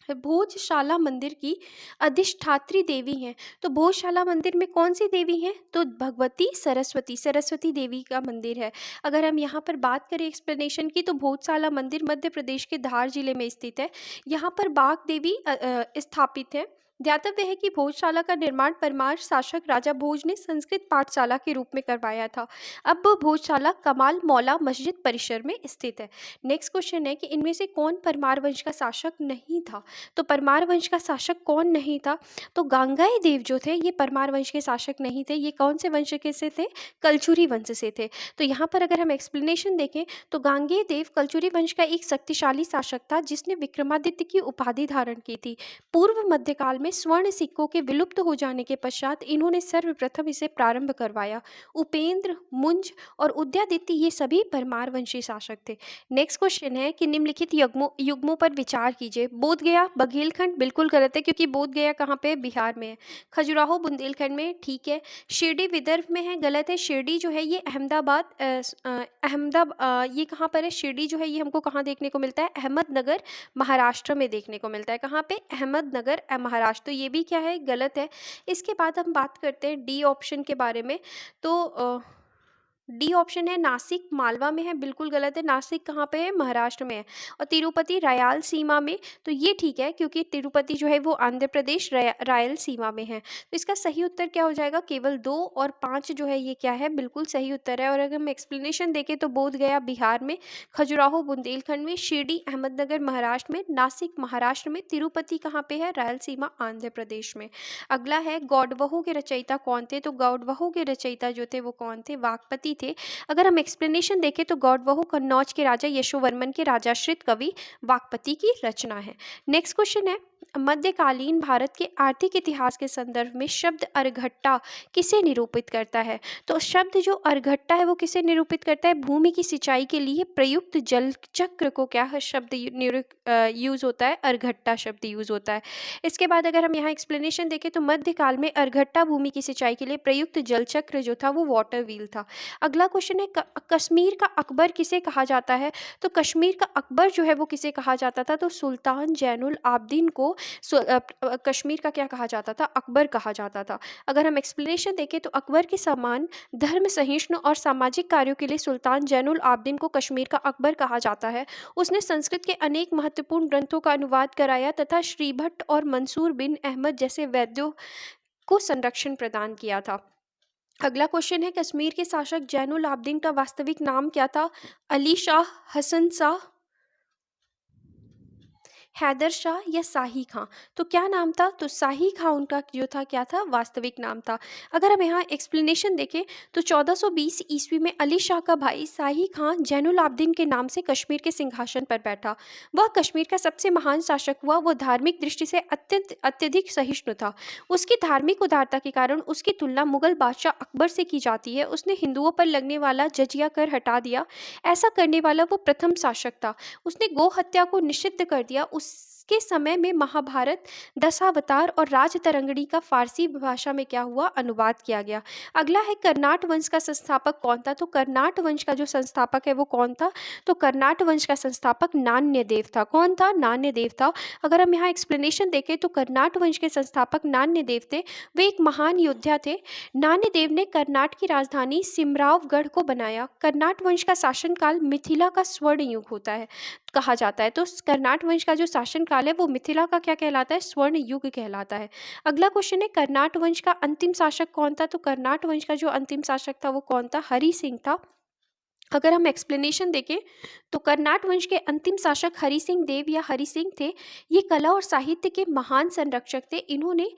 भोजशाला मंदिर की अधिष्ठात्री देवी हैं। तो भोजशाला मंदिर में कौन सी देवी हैं? तो भगवती सरस्वती, सरस्वती देवी का मंदिर है। अगर हम यहाँ पर बात करें एक्सप्लेनेशन की, तो भोजशाला मंदिर मध्य प्रदेश के धार जिले में स्थित है। यहाँ पर बाघ देवी स्थापित है। ध्यातव्य है कि भोजशाला का निर्माण परमार शासक राजा भोज ने संस्कृत पाठशाला के रूप में करवाया था। अब भोजशाला कमाल मौला मस्जिद परिसर में स्थित है। नेक्स्ट क्वेश्चन है कि इनमें से कौन परमार वंश का शासक नहीं था? तो परमार वंश का शासक कौन नहीं था? तो गांगेय देव जो थे ये परमार वंश के शासक नहीं थे। ये कौन से वंश के से थे? कलचुरी वंश से थे। तो यहाँ पर अगर हम एक्सप्लेनेशन देखें तो गांगेय देव कलचुरी वंश का एक शक्तिशाली शासक था जिसने विक्रमादित्य की उपाधि धारण की थी। पूर्व मध्यकाल में स्वर्ण सिक्कों के विलुप्त हो जाने के पश्चात इन्होंने सर्वप्रथम इसे प्रारंभ करवाया। उपेंद्र, मुंज और उदयादित्य ये सभी परमार वंशी शासक थे। नेक्स्ट क्वेश्चन है कि निम्नलिखित युग्मों पर विचार कीजिए। बोध गया बघेलखंड बिल्कुल गलत है, क्योंकि बोध गया कहाँ पे? बिहार में है। खजुराहो बुंदेलखंड में, ठीक है। शिरडी विदर्भ में है, गलत है। शिरडी जो है ये अहमदाबाद ये कहाँ पर है? शिरडी जो है ये हमको कहाँ देखने को मिलता है? अहमदनगर महाराष्ट्र में देखने को मिलता है। कहाँ पे? अहमदनगर महाराष्ट्र। तो ये भी क्या है? गलत है। इसके बाद हम बात करते हैं डी ऑप्शन के बारे में। तो डी ऑप्शन है नासिक मालवा में है, बिल्कुल गलत है। नासिक कहाँ पे है? महाराष्ट्र में है। और तिरुपति रायलसीमा में, तो ये ठीक है क्योंकि तिरुपति जो है वो आंध्र प्रदेश रायलसीमा में है। तो इसका सही उत्तर क्या हो जाएगा? केवल 2 और 5 जो है ये क्या है? बिल्कुल सही उत्तर है। और अगर हम एक्सप्लेनेशन देखें तो बोध गया बिहार में, खजुराहो बुंदेलखंड में, शिरडी अहमदनगर महाराष्ट्र में, नासिक महाराष्ट्र में, तिरुपति कहाँ पे है? रायलसीमा आंध्र प्रदेश में। अगला है गौडवहु के रचयिता कौन थे? तो गौडवहु के रचयिता जो थे वो कौन थे? वाकपति थे। अगर हम एक्सप्लेनेशन देखें तो गौडवहु कन्नौज के राजा यशोवर्मन के राजाश्रित कवि वाकपति की रचना है। नेक्स्ट क्वेश्चन है, मध्यकालीन भारत के आर्थिक इतिहास के संदर्भ में शब्द अर्घट्टा किसे निरूपित करता है? तो शब्द जो अर्घट्टा है वो किसे निरूपित करता है? भूमि की सिंचाई के लिए प्रयुक्त जल चक्र को क्या है शब्द यूज होता है? अर्घट्टा शब्द यूज होता है। इसके बाद अगर हम यहाँ एक्सप्लेनेशन देखें तो मध्यकाल में अर्घट्टा भूमि की सिंचाई के लिए प्रयुक्त जल चक्र जो था वो वाटर व्हील था। अगला क्वेश्चन है, कश्मीर का अकबर किसे कहा जाता है? तो कश्मीर का अकबर जो है वो किसे कहा जाता था? तो सुल्तान जैनुल आबदीन को कश्मीर का क्या कहा जाता था? अकबर कहा जाता था। अगर हम एक्सप्लेनेशन देखें तो अकबर के समान धर्म सहिष्णु और सामाजिक कार्यों के लिए सुल्तान जैनुल आबदीन को कश्मीर का अकबर कहा जाता है। उसने संस्कृत के अनेक महत्वपूर्ण ग्रंथों का अनुवाद कराया तथा श्रीभट्ट और मंसूर बिन अहमद जैसे वैद्यों को संरक्षण प्रदान किया था। अगला क्वेश्चन है, कश्मीर के शासक जैनुल आबदीन का वास्तविक नाम क्या था? अली शाह, हसन शाह, हैदर शाह या शाही खां? तो क्या नाम था? तो शाही खां उनका जो था क्या था? वास्तविक नाम था। अगर हम यहाँ एक्सप्लेनेशन देखें तो 1420 ईस्वी में अली शाह का भाई शाही खां जैनुल आबदीन के नाम से कश्मीर के सिंहासन पर बैठा। वह कश्मीर का सबसे महान शासक हुआ। वह धार्मिक दृष्टि से अत्यधिक सहिष्णु था। उसकी धार्मिक उदारता के कारण उसकी तुलना मुगल बादशाह अकबर से की जाती है। उसने हिंदुओं पर लगने वाला जजिया कर हटा दिया। ऐसा करने वाला वो प्रथम शासक था। उसने गौ हत्या को निषिद्ध कर दिया। उसके समय में महाभारत, दशावतार और राजतरंगिणी का फारसी भाषा में क्या हुआ? अनुवाद किया गया। अगला है, कर्नाट वंश का संस्थापक कौन था? तो कर्नाट वंश का जो संस्थापक है वो कौन था? तो कर्नाट वंश का संस्थापक नान्यदेव था। कौन था? नान्यदेव था। अगर हम यहाँ एक्सप्लेनेशन देखें तो कर्नाट वंश के संस्थापक नान्यदेव थे। वे एक महान योद्धा थे। नान्यदेव ने कर्नाट की राजधानी सिमरावगढ़ को बनाया। कर्नाट वंश का शासनकाल मिथिला का स्वर्ण युग होता है कहा जाता है। तो कर्नाट वंश का जो शासनकाल है वो मिथिला का क्या कहलाता है? स्वर्ण युग कहलाता है। अगला क्वेश्चन है, कर्नाट वंश का अंतिम शासक कौन था? तो कर्नाट वंश का जो अंतिम शासक था वो कौन था? हरि सिंह था। अगर हम एक्सप्लेनेशन देखें तो कर्नाट वंश के अंतिम शासक हरि सिंह देव या हरि सिंह थे। ये कला और साहित्य के महान संरक्षक थे। इन्होंने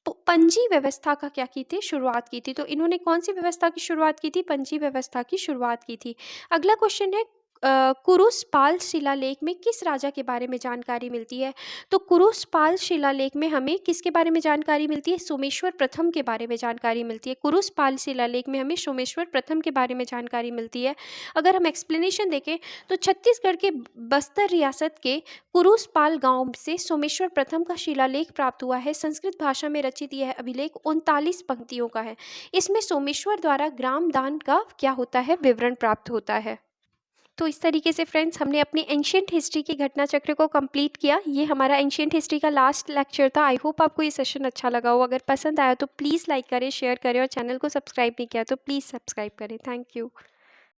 पंजी व्यवस्था का क्या की थी, शुरुआत की थी। तो इन्होंने कौन सी व्यवस्था की शुरुआत की थी, पंजी व्यवस्था की शुरुआत की थी। अगला क्वेश्चन है कुरुस पाल शिलालेख में किस राजा के बारे में जानकारी मिलती है। तो कुरुस पाल शिलालेख में हमें किसके बारे में जानकारी मिलती है, सोमेश्वर प्रथम के बारे में जानकारी मिलती है। कुरुस पाल शिलालेख में हमें सोमेश्वर प्रथम के बारे में जानकारी मिलती है। अगर हम एक्सप्लेनेशन देखें तो छत्तीसगढ़ के बस्तर रियासत के कुरुस पाल गांव से सोमेश्वर प्रथम का शिलालेख प्राप्त हुआ है। संस्कृत भाषा में रचित यह अभिलेख 39 पंक्तियों का है। इसमें सोमेश्वर द्वारा ग्राम दान का क्या होता है, विवरण प्राप्त होता है। तो इस तरीके से फ्रेंड्स हमने अपनी एंशियंट हिस्ट्री के घटना चक्र को कंप्लीट किया। ये हमारा एंशियंट हिस्ट्री का लास्ट लेक्चर था। आई होप आपको ये सेशन अच्छा लगा हो। अगर पसंद आया तो प्लीज़ लाइक करें, शेयर करें और चैनल को सब्सक्राइब नहीं किया तो प्लीज़ सब्सक्राइब करें। Thank you.